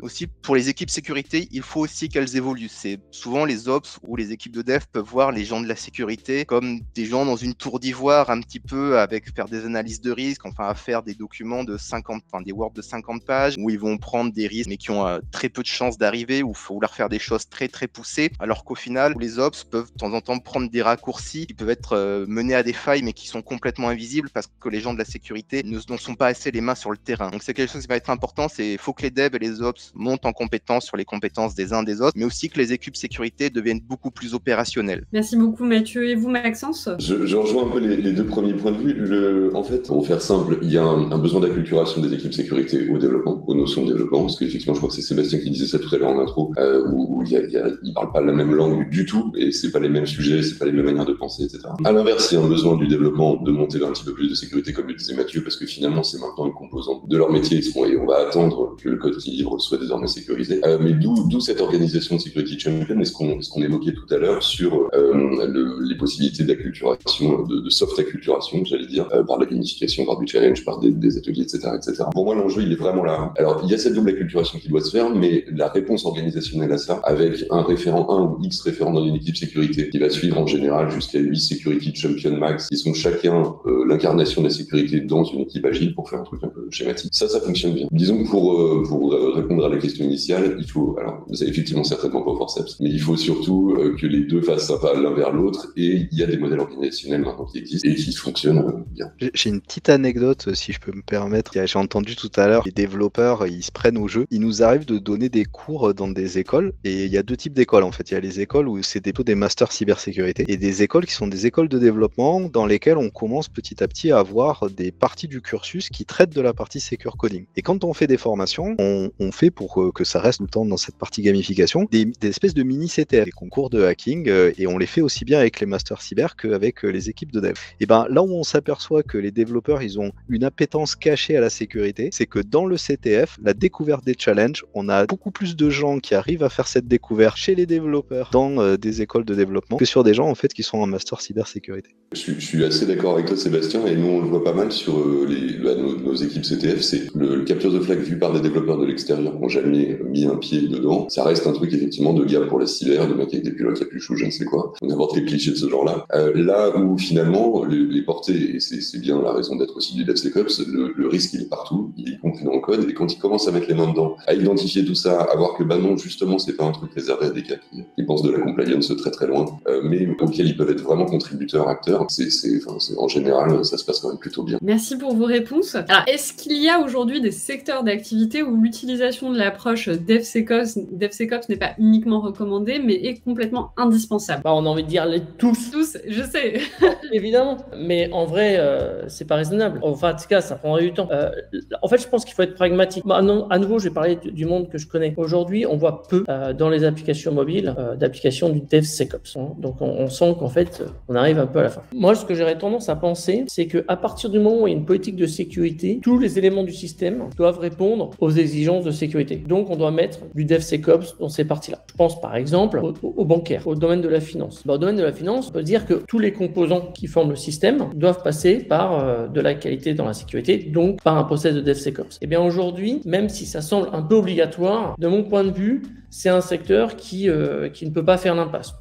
aussi pour les équipes sécurité, il faut aussi qu'elles évoluent. C'est souvent les ops ou les équipes de dev peuvent voir les gens de la sécurité comme des gens dans une tour d'ivoire un petit peu avec faire des analyses de risque, enfin à faire des documents de 50, des Word de 50 pages où ils vont prendre des risques mais qui ont très peu de chances d'arriver ou faut leur faire des choses très très poussées, alors qu'au final les ops peuvent de temps en temps prendre des raccourcis qui peuvent être menés à des failles mais qui sont complètement invisibles parce que les gens de la sécurité ne sont pas assez les mains sur le terrain. Donc c'est quelque chose qui va être important, c'est faut que les devs et les ops montent en compétences sur les compétences des uns des autres, mais aussi que les équipes sécurité deviennent beaucoup plus opérationnelles. Merci beaucoup Mathieu. Et vous Maxence? Je rejoins un peu les deux premiers points de vue. En fait, pour faire simple, il y a un besoin d'acculturation des équipes sécurité au développement, aux notions de développement, parce qu'effectivement, je crois que c'est Sébastien qui disait ça tout à l'heure en intro, où ils parlent pas la même langue du tout, et c'est pas les mêmes sujets, c'est pas les mêmes manières de penser, etc. À l'inverse, il y a un besoin du développement de monter vers un petit peu plus de sécurité, comme le disait Mathieu, parce que finalement, c'est maintenant une composante de leur métier, et on va attendre que le code qu'ils livrent soit désormais sécurisé. Mais d'où cette organisation de Security Champion, et ce qu'on évoquait tout à l'heure sur les possibilités d'acculturation, de soft acculturation, j'allais dire, par la gamification, par du challenge, par des ateliers, etc., etc. Pour moi, l'enjeu, il est vraiment là. Alors, il y a cette double acculturation qui doit se faire, mais la réponse organisationnelle à ça, avec un référent, un ou X référents dans une équipe sécurité, qui va suivre en général jusqu'à 8 Security Champion max, qui sont chacun l'incarnation de la sécurité dans une équipe agile, pour faire un truc un peu schématique. Ça fonctionne bien. Disons que pour répondre à la question initiale, il faut, alors, vous avez effectivement certainement pas au forceps, mais il faut surtout que les deux fassent un pas l'un vers l'autre, et il y a des modèles organisationnels maintenant qui existent et qui fonctionnent bien. J'ai une petite anecdote, si je peux me permettre. J'ai entendu tout à l'heure, les développeurs, ils se prennent au jeu. Il nous arrive de donner des cours dans des écoles, et il y a deux types d'écoles en fait. Il y a les écoles où c'est plutôt des masters cybersécurité, et des écoles qui sont des écoles de développement dans lesquelles on commence petit à petit à avoir des parties du cursus qui traitent de la partie secure coding. Et quand on fait des formations, on fait pour que ça reste tout le temps dans cette partie gamification, des espèces de mini CTF, des concours de hacking, et on les fait aussi bien avec les masters cyber qu'avec les équipes de dev. Et ben là où on s'aperçoit que les développeurs ils ont une appétence cachée à la sécurité, c'est que dans le CTF, la découverte des challenges, on a beaucoup plus de gens qui arrivent à faire cette découverte chez les développeurs dans des écoles de développement que sur des gens en fait qui sont en master cybersécurité. Je suis assez d'accord avec toi Sébastien, et nous on le voit pas mal sur nos équipes CTF, c'est le capture de flag vu par des développeurs de l'extérieur qui n'ont jamais mis un pied dedans. Ça reste un truc effectivement de gars pour la cyber, de mecs avec des pilotes à pluche ou je ne sais quoi, n'importe quel cliché de ce genre-là. Là où finalement les portées, et c'est bien la raison d'être aussi du DevSecOps, le risque il est partout, il est compris dans le code, et quand ils commencent à mettre les mains dedans, à identifier tout ça, à voir que non justement c'est pas un truc réservé à des gars qui pensent de la compliance très très loin, mais auxquels ils peuvent être vraiment contributeurs, acteurs, en général ça se passe quand même plutôt bien. Merci pour vos réponses. Alors est-ce qu'il y a aujourd'hui des secteurs d'activité où l'utilisation de l'approche DevSecOps n'est pas uniquement recommandée mais est complètement indispensable? On a envie de dire tous. Tous, je sais. Évidemment, mais en vrai, c'est pas raisonnable. Enfin, en tout cas, ça prendrait du temps. En fait, je pense qu'il faut être pragmatique. Non, à nouveau, je vais parler du monde que je connais. Aujourd'hui, on voit peu dans les applications mobiles d'applications du DevSecOps. Donc, on sent qu'en fait, on arrive un peu à la fin. Moi, ce que j'aurais tendance à penser, c'est qu'à partir du moment où il y a une politique de sécurité, tous les éléments du système doivent répondre aux exigences de sécurité. Donc, on doit mettre du DevSecOps dans ces parties-là. Je pense par exemple au bancaire, au domaine de la finance. Au domaine de la finance, on peut dire que tous les composants qui forment le système doivent passer par de la qualité dans la sécurité, donc par un process de DevSecOps. Et bien aujourd'hui, même si ça semble un peu obligatoire, de mon point de vue, c'est un secteur qui ne peut pas faire l'impasse.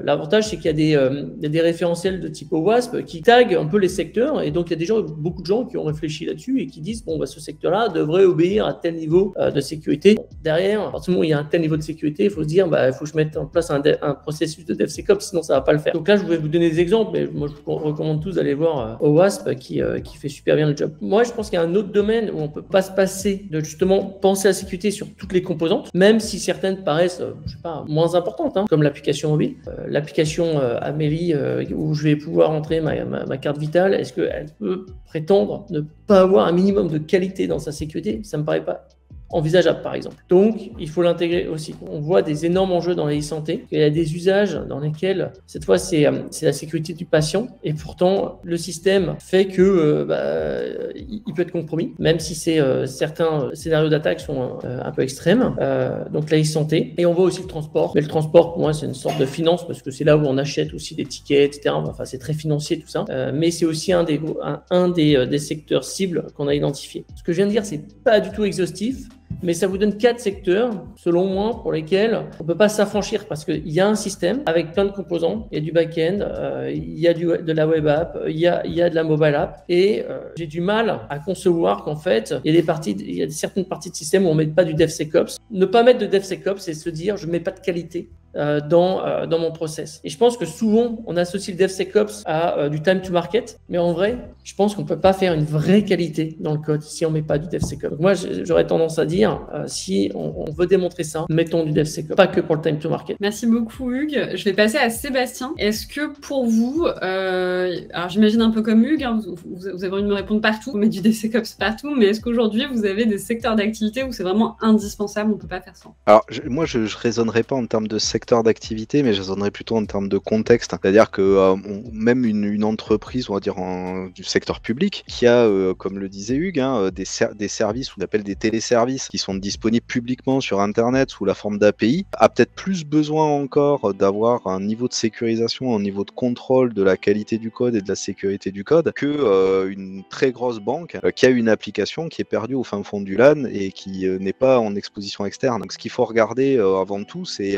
L'avantage, c'est qu'il y a des référentiels de type OWASP qui taguent un peu les secteurs, et donc il y a déjà beaucoup de gens qui ont réfléchi là-dessus et qui disent bon, bah, ce secteur-là devrait obéir à tel niveau de sécurité. Bon, derrière, à partir du moment où il y a un tel niveau de sécurité, il faut se dire bah, il faut que je mette en place un processus de DevSecOps, sinon ça va pas le faire. Donc là, je vais vous donner des exemples, mais moi je vous recommande tous d'aller voir OWASP qui fait super bien le job. Moi, je pense qu'il y a un autre domaine où on peut pas se passer de justement penser à la sécurité sur toutes les composantes, même si certaines paraissent, je sais pas, moins importantes, hein, comme l'application mobile. L'application Amélie, où je vais pouvoir entrer ma carte vitale, est-ce qu'elle peut prétendre ne pas avoir un minimum de qualité dans sa sécurité? Ça me paraît pas envisageable, par exemple. Donc, il faut l'intégrer aussi. On voit des énormes enjeux dans la e-santé. Il y a des usages dans lesquels, cette fois, c'est la sécurité du patient. Et pourtant, le système fait que il peut être compromis, même si certains scénarios d'attaque sont un peu extrêmes. Donc, la e-santé. Et on voit aussi le transport. Mais le transport, pour moi, c'est une sorte de finance parce que c'est là où on achète aussi des tickets, etc. Enfin, c'est très financier, tout ça. Mais c'est aussi un des secteurs cibles qu'on a identifiés. Ce que je viens de dire, c'est pas du tout exhaustif. Mais ça vous donne 4 secteurs, selon moi, pour lesquels on ne peut pas s'affranchir parce qu'il y a un système avec plein de composants. Il y a du back-end, il y a de la web app, il y a de la mobile app. Et j'ai du mal à concevoir qu'en fait, il y a certaines parties de système où on ne met pas du DevSecOps. Ne pas mettre de DevSecOps, c'est se dire je ne mets pas de qualité dans mon process. Et je pense que souvent, on associe le DevSecOps à du time to market. Mais en vrai, je pense qu'on ne peut pas faire une vraie qualité dans le code si on ne met pas du DevSecOps. Donc moi, j'aurais tendance à dire, si on veut démontrer ça, mettons du DevSecOps, pas que pour le time to market. Merci beaucoup, Hugues. Je vais passer à Sébastien. Est-ce que pour vous, alors j'imagine un peu comme Hugues, hein, vous avez envie de me répondre partout, vous mettez du DevSecOps partout, mais est-ce qu'aujourd'hui, vous avez des secteurs d'activité où c'est vraiment indispensable, on ne peut pas faire sans? Alors, moi, je raisonnerai pas en termes de secteur d'activité, mais je raisonnerai plutôt en termes de contexte. C'est-à-dire que même une entreprise, on va dire du secteur public, qui a, comme le disait Hugues, hein, des services, on appelle des téléservices, qui sont disponibles publiquement sur Internet sous la forme d'API, a peut-être plus besoin encore d'avoir un niveau de sécurisation, un niveau de contrôle de la qualité du code et de la sécurité du code que une très grosse banque qui a une application qui est perdue au fin fond du LAN et qui n'est pas en exposition externe. Donc ce qu'il faut regarder avant tout, c'est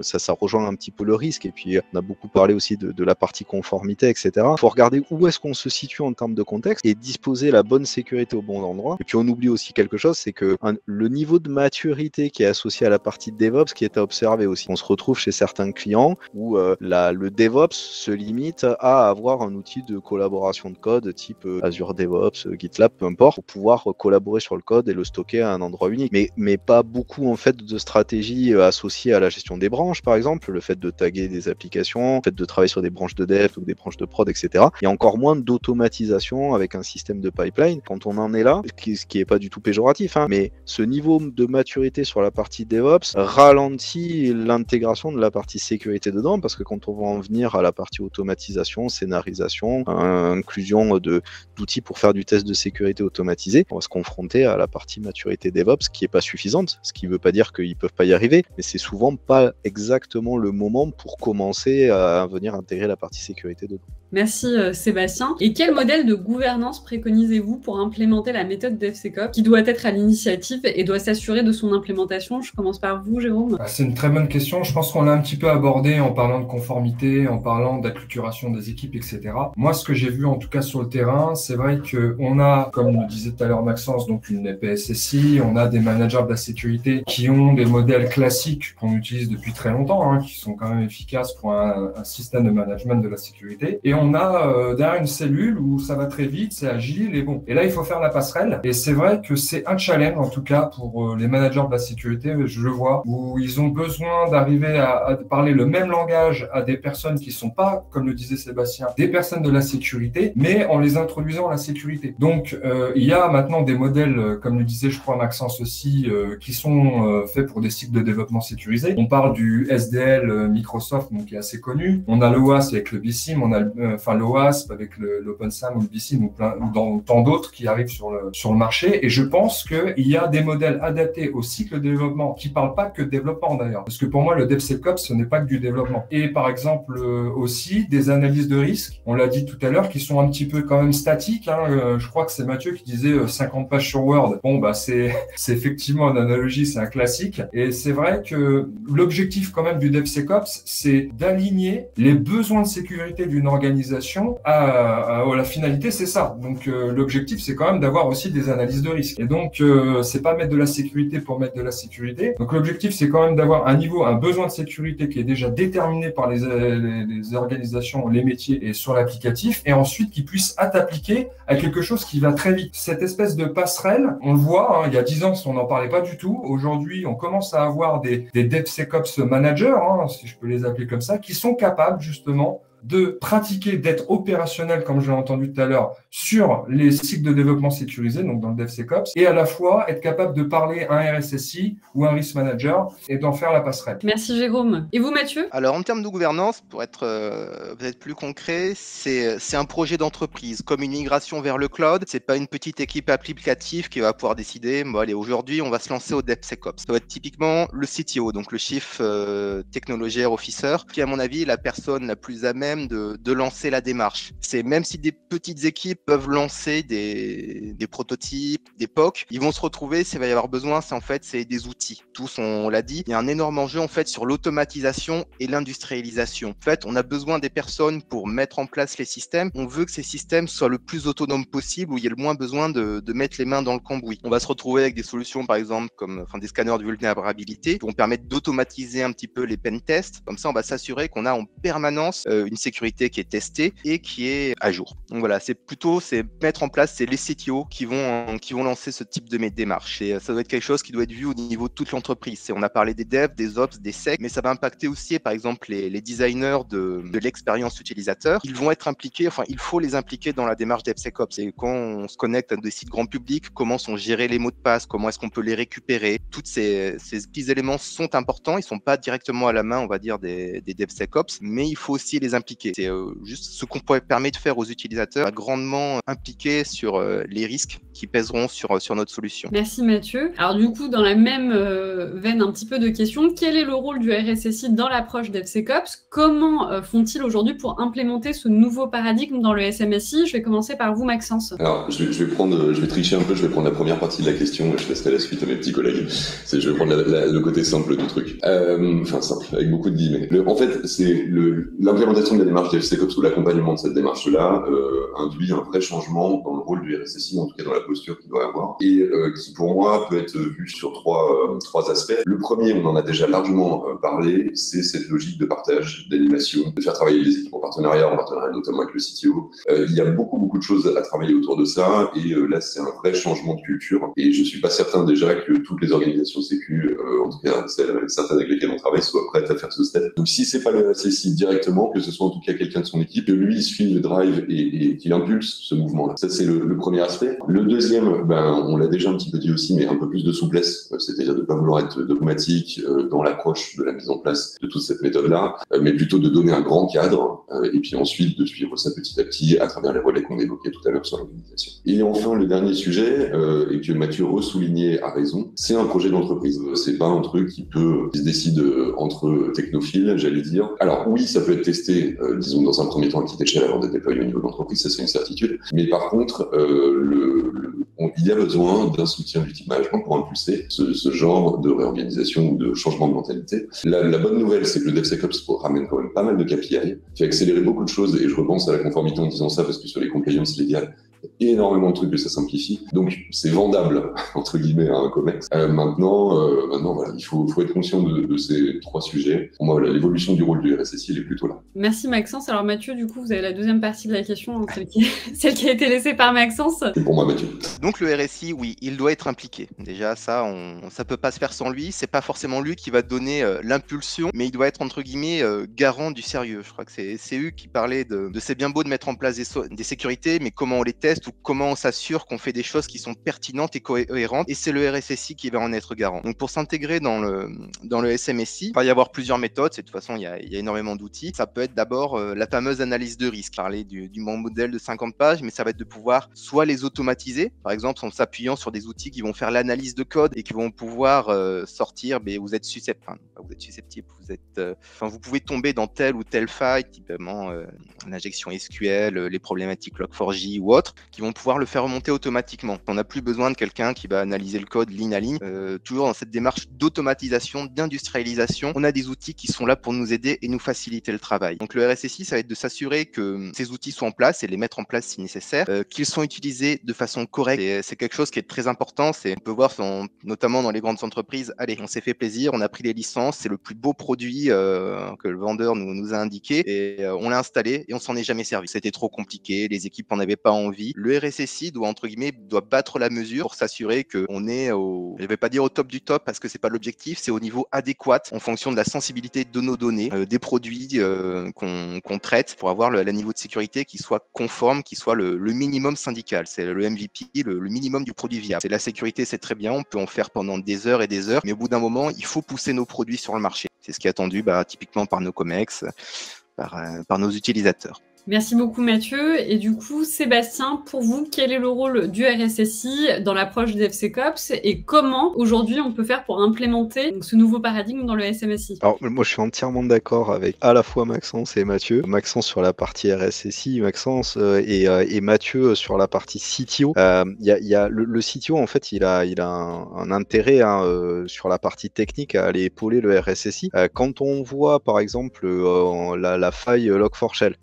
ça rejoint un petit peu le risque, et puis on a beaucoup parlé aussi de la partie conformité, etc. Il faut regarder où est-ce qu'on se situe en termes de contexte et disposer la bonne sécurité au bon endroit. Et puis on oublie aussi quelque chose, c'est que le niveau de maturité qui est associé à la partie de DevOps qui est à observer aussi. On se retrouve chez certains clients où le DevOps se limite à avoir un outil de collaboration de code type Azure DevOps, GitLab, peu importe, pour pouvoir collaborer sur le code et le stocker à un endroit unique. Mais pas beaucoup en fait de stratégies associées à la gestion des branches, par exemple, le fait de taguer des applications, le fait de travailler sur des branches de dev ou des branches de prod, etc. Et encore moins d'automatisation avec un système de pipeline. Quand on en est là, ce qui est pas du tout péjoratif, hein, mais ce niveau de maturité sur la partie DevOps ralentit l'intégration de la partie sécurité dedans, parce que quand on va en venir à la partie automatisation, scénarisation, inclusion d'outils pour faire du test de sécurité automatisé, on va se confronter à la partie maturité DevOps qui est pas suffisante, ce qui veut pas dire qu'ils peuvent pas y arriver, mais c'est souvent pas exactement le moment pour commencer à venir intégrer la partie sécurité dedans. Merci Sébastien. Et quel modèle de gouvernance préconisez-vous pour implémenter la méthode DevSecOps qui doit être à l'initiative et doit s'assurer de son implémentation? Je commence par vous, Jérôme. C'est une très bonne question. Je pense qu'on l'a un petit peu abordé en parlant de conformité, en parlant d'acculturation des équipes, etc. Moi, ce que j'ai vu en tout cas sur le terrain, c'est vrai qu'on a, comme le disait tout à l'heure Maxence, donc une PSSI, on a des managers de la sécurité qui ont des modèles classiques qu'on utilise depuis très longtemps, hein, qui sont quand même efficaces pour un système de management de la sécurité. Et on a derrière une cellule où ça va très vite, c'est agile et bon. Et là, il faut faire la passerelle. Et c'est vrai que c'est un challenge, en tout cas, pour les managers de la sécurité, je le vois, où ils ont besoin d'arriver à parler le même langage à des personnes qui sont pas, comme le disait Sébastien, des personnes de la sécurité, mais en les introduisant à la sécurité. Donc, il y a maintenant des modèles, comme le disait, je crois, Maxence aussi, qui sont faits pour des cycles de développement sécurisés. On parle du SDL Microsoft, donc qui est assez connu. On a le OWASP avec le BSIMM, on a enfin l'OASP avec l'OpenSAM ou le BSIM ou dans tant d'autres qui arrivent sur le marché. Et je pense qu'il y a des modèles adaptés au cycle de développement qui parlent pas que de développement d'ailleurs. Parce que pour moi, le DevSecOps, ce n'est pas que du développement. Et par exemple, aussi des analyses de risque, on l'a dit tout à l'heure, qui sont un petit peu quand même statiques. Je crois que c'est Mathieu qui disait 50 pages sur Word. Bon, bah c'est effectivement une analogie, c'est un classique. Et c'est vrai que l'objectif quand même du DevSecOps, c'est d'aligner les besoins de sécurité d'une organisation à la finalité, c'est ça. Donc l'objectif, c'est quand même d'avoir aussi des analyses de risque. Et donc c'est pas mettre de la sécurité pour mettre de la sécurité. Donc l'objectif, c'est quand même d'avoir un besoin de sécurité qui est déjà déterminé par les organisations, les métiers et sur l'applicatif, et ensuite qui puisse être appliqué à quelque chose qui va très vite. Cette espèce de passerelle, on le voit, il y a 10 ans, on n'en parlait pas du tout. Aujourd'hui, on commence à avoir des DevSecOps managers, si je peux les appeler comme ça, qui sont capables justement de pratiquer, d'être opérationnel, comme je l'ai entendu tout à l'heure, sur les cycles de développement sécurisés, donc dans le DevSecOps, et à la fois être capable de parler à un RSSI ou un Risk Manager et d'en faire la passerelle. Merci Jérôme. Et vous Mathieu? Alors en termes de gouvernance, pour être peut-être plus concret, c'est un projet d'entreprise, comme une migration vers le cloud. C'est pas une petite équipe applicative qui va pouvoir décider, bon allez, aujourd'hui on va se lancer au DevSecOps. Ça va être typiquement le CTO, donc le Chief Technology Officer, qui à mon avis est la personne la plus à même de lancer la démarche. C'est même si des petites équipes peuvent lancer des prototypes, des POC, ils vont se retrouver, s'il va y avoir besoin, c'est des outils. Tous, on l'a dit, il y a un énorme enjeu en fait sur l'automatisation et l'industrialisation. En fait, on a besoin des personnes pour mettre en place les systèmes. On veut que ces systèmes soient le plus autonomes possible, où il y a le moins besoin de mettre les mains dans le cambouis. On va se retrouver avec des solutions, par exemple, comme des scanners de vulnérabilité, qui vont permettre d'automatiser un petit peu les pen tests. Comme ça, on va s'assurer qu'on a en permanence une sécurité qui est testée et qui est à jour. Donc voilà, c'est mettre en place, c'est les CTO qui vont lancer ce type de démarche. Et ça doit être quelque chose qui doit être vu au niveau de toute l'entreprise. On a parlé des devs, des ops, des sec, mais ça va impacter aussi, par exemple, les designers de l'expérience utilisateur. Ils vont être impliqués, il faut les impliquer dans la démarche DevSecOps. Et quand on se connecte à des sites grand public, comment sont gérés les mots de passe, comment est-ce qu'on peut les récupérer. Tous ces petits éléments sont importants. Ils sont pas directement à la main, on va dire, des DevSecOps, mais il faut aussi les impliquer. C'est juste ce qu'on permet de faire aux utilisateurs, grandement impliqués sur les risques qui pèseront sur notre solution. Merci Mathieu. Alors du coup, dans la même veine un petit peu de questions, quel est le rôle du RSSI dans l'approche DevSecOps? Comment font-ils aujourd'hui pour implémenter ce nouveau paradigme dans le SMSI? Je vais commencer par vous Maxence. Alors je vais tricher un peu, je vais prendre la première partie de la question et je laisserai la suite à mes petits collègues. Je vais prendre le côté simple du truc. Simple, avec beaucoup de guillemets. En fait, c'est l'implémentation de la démarche DevSecOps ou l'accompagnement de cette démarche-là induit un vrai changement dans le rôle du RSSI, en tout cas dans la posture qu'il doit avoir, et qui pour moi peut être vu sur trois aspects. Le premier, on en a déjà largement parlé, c'est cette logique de partage, d'animation, de faire travailler les équipes en partenariat notamment avec le CTO. Il y a beaucoup de choses à travailler autour de ça, et là c'est un vrai changement de culture, et je suis pas certain déjà que toutes les organisations sécu, en tout cas certaines avec lesquelles on travaille, soient prêtes à faire ce step. Donc si c'est pas le RSSI directement, que ce soit en tout cas quelqu'un de son équipe, que lui suive le drive et qu'il impulse ce mouvement-là. Ça c'est le premier aspect. Le deuxième, on l'a déjà un petit peu dit aussi, mais un peu plus de souplesse, c'est-à-dire de ne pas vouloir être dogmatique dans l'approche de la mise en place de toute cette méthode-là, mais plutôt de donner un grand cadre, et puis ensuite de suivre ça petit à petit à travers les relais qu'on évoquait tout à l'heure sur l'organisation. Et enfin, le dernier sujet, et que Mathieu re-soulignait à raison, c'est un projet d'entreprise. C'est pas un truc qui se décide entre technophiles, j'allais dire. Alors oui, ça peut être testé, disons, dans un premier temps à petite échelle avant d'être déployé au niveau de l'entreprise, ça c'est une certitude. Mais par contre, il y a besoin d'un soutien du team management pour impulser ce genre de réorganisation ou de changement de mentalité. La bonne nouvelle, c'est que le DevSecOps ramène quand même pas mal de KPI, qui a accéléré beaucoup de choses, et je repense à la conformité en disant ça, parce que sur les compliance légales, il y a énormément de trucs que ça simplifie. Donc, c'est vendable, entre guillemets, à un COMEX. Maintenant, voilà, il faut être conscient de ces trois sujets. Pour moi, l'évolution du rôle du RSSI, elle est plutôt là. Merci Maxence. Alors Mathieu, du coup, vous avez la deuxième partie de la question, celle qui a été laissée par Maxence. C'est pour moi, Mathieu. Donc, le RSI, oui, il doit être impliqué. Déjà, ça peut pas se faire sans lui. C'est pas forcément lui qui va donner l'impulsion, mais il doit être, entre guillemets, garant du sérieux. Je crois que c'est eux qui parlaient de c'est bien beau de mettre en place des sécurités, mais comment on les teste? tests ou comment on s'assure qu'on fait des choses qui sont pertinentes et cohérentes, et c'est le RSSI qui va en être garant. Donc pour s'intégrer dans le SMSI, il va y avoir plusieurs méthodes, de toute façon il y a énormément d'outils. Ça peut être d'abord la fameuse analyse de risque, parler du modèle de 50 pages, mais ça va être de pouvoir soit les automatiser, par exemple en s'appuyant sur des outils qui vont faire l'analyse de code et qui vont pouvoir sortir, mais vous êtes susceptible, vous pouvez tomber dans telle ou telle faille, typiquement l'injection SQL, les problématiques Log4j ou autres, qui vont pouvoir le faire remonter automatiquement. On n'a plus besoin de quelqu'un qui va analyser le code ligne à ligne. Toujours dans cette démarche d'automatisation, d'industrialisation, on a des outils qui sont là pour nous aider et nous faciliter le travail. Donc le RSSI, ça va être de s'assurer que ces outils sont en place et les mettre en place si nécessaire, qu'ils sont utilisés de façon correcte. Et c'est quelque chose qui est très important. On peut voir, notamment dans les grandes entreprises, allez, on s'est fait plaisir, on a pris les licences, c'est le plus beau produit que le vendeur nous a indiqué, et on l'a installé et on s'en est jamais servi. C'était trop compliqué, les équipes en avaient pas envie. Le RSSI doit battre la mesure pour s'assurer qu'on est je vais pas dire au top du top parce que c'est pas l'objectif, c'est au niveau adéquat en fonction de la sensibilité de nos données, des produits qu'on traite, pour avoir le niveau de sécurité qui soit conforme, qui soit le minimum syndical. C'est le MVP, le minimum du produit viable. C'est la sécurité, c'est très bien, on peut en faire pendant des heures et des heures, mais au bout d'un moment, il faut pousser nos produits sur le marché. C'est ce qui est attendu typiquement par nos COMEX, par nos utilisateurs. Merci beaucoup Mathieu. Et du coup, Sébastien, pour vous, quel est le rôle du RSSI dans l'approche des DevSecOps et comment aujourd'hui on peut faire pour implémenter ce nouveau paradigme dans le SMSI? Alors moi je suis entièrement d'accord avec à la fois Maxence et Mathieu. Maxence sur la partie RSSI, et Mathieu sur la partie CTO. Le CTO en fait il a un intérêt sur la partie technique à aller épauler le RSSI. Quand on voit par exemple la faille Log4Shell,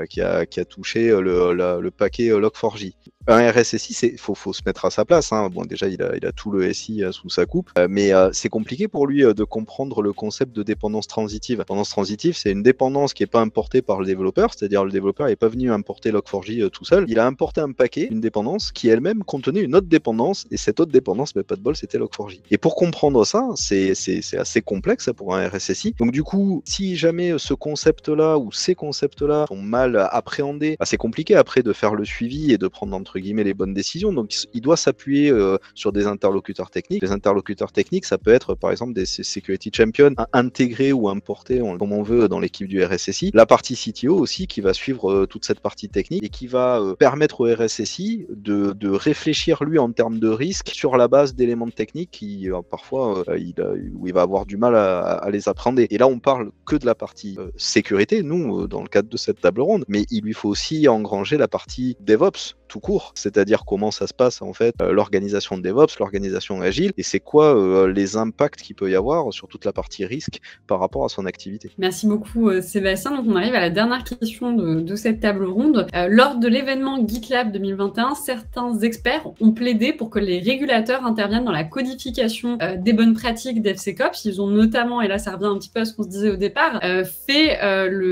qui a touché le paquet Log4j. Un RSSI, faut se mettre à sa place. Bon, déjà, il a tout le SI sous sa coupe, mais c'est compliqué pour lui de comprendre le concept de dépendance transitive. Dépendance transitive, c'est une dépendance qui n'est pas importée par le développeur, c'est-à-dire le développeur n'est pas venu importer Log4j tout seul. Il a importé un paquet, une dépendance, qui elle-même contenait une autre dépendance, et cette autre dépendance, mais pas de bol, c'était Log4j. Et pour comprendre ça, c'est assez complexe pour un RSSI. Donc du coup, si jamais ce concept-là ou ces concepts-là sont mal appréhendés, c'est compliqué après de faire le suivi et de prendre entre guillemets les bonnes décisions. Donc il doit s'appuyer sur des interlocuteurs techniques. Les interlocuteurs techniques, ça peut être par exemple des security champions intégrés ou importés comme on veut dans l'équipe du RSSI. La partie CTO aussi qui va suivre toute cette partie technique et qui va permettre au RSSI de réfléchir lui en termes de risque sur la base d'éléments techniques qui parfois où il va avoir du mal à les appréhender. Et là on parle que de la partie sécurité, nous dans le cadre de cette table ronde, mais il lui faut aussi engranger la partie DevOps tout court, c'est-à-dire comment ça se passe en fait, l'organisation de DevOps, l'organisation agile, et c'est quoi les impacts qu'il peut y avoir sur toute la partie risque par rapport à son activité. Merci beaucoup Sébastien. Donc on arrive à la dernière question de cette table ronde. Lors de l'événement GitLab 2021, certains experts ont plaidé pour que les régulateurs interviennent dans la codification des bonnes pratiques DevSecOps. Ils ont notamment, et là ça revient un petit peu à ce qu'on se disait au départ,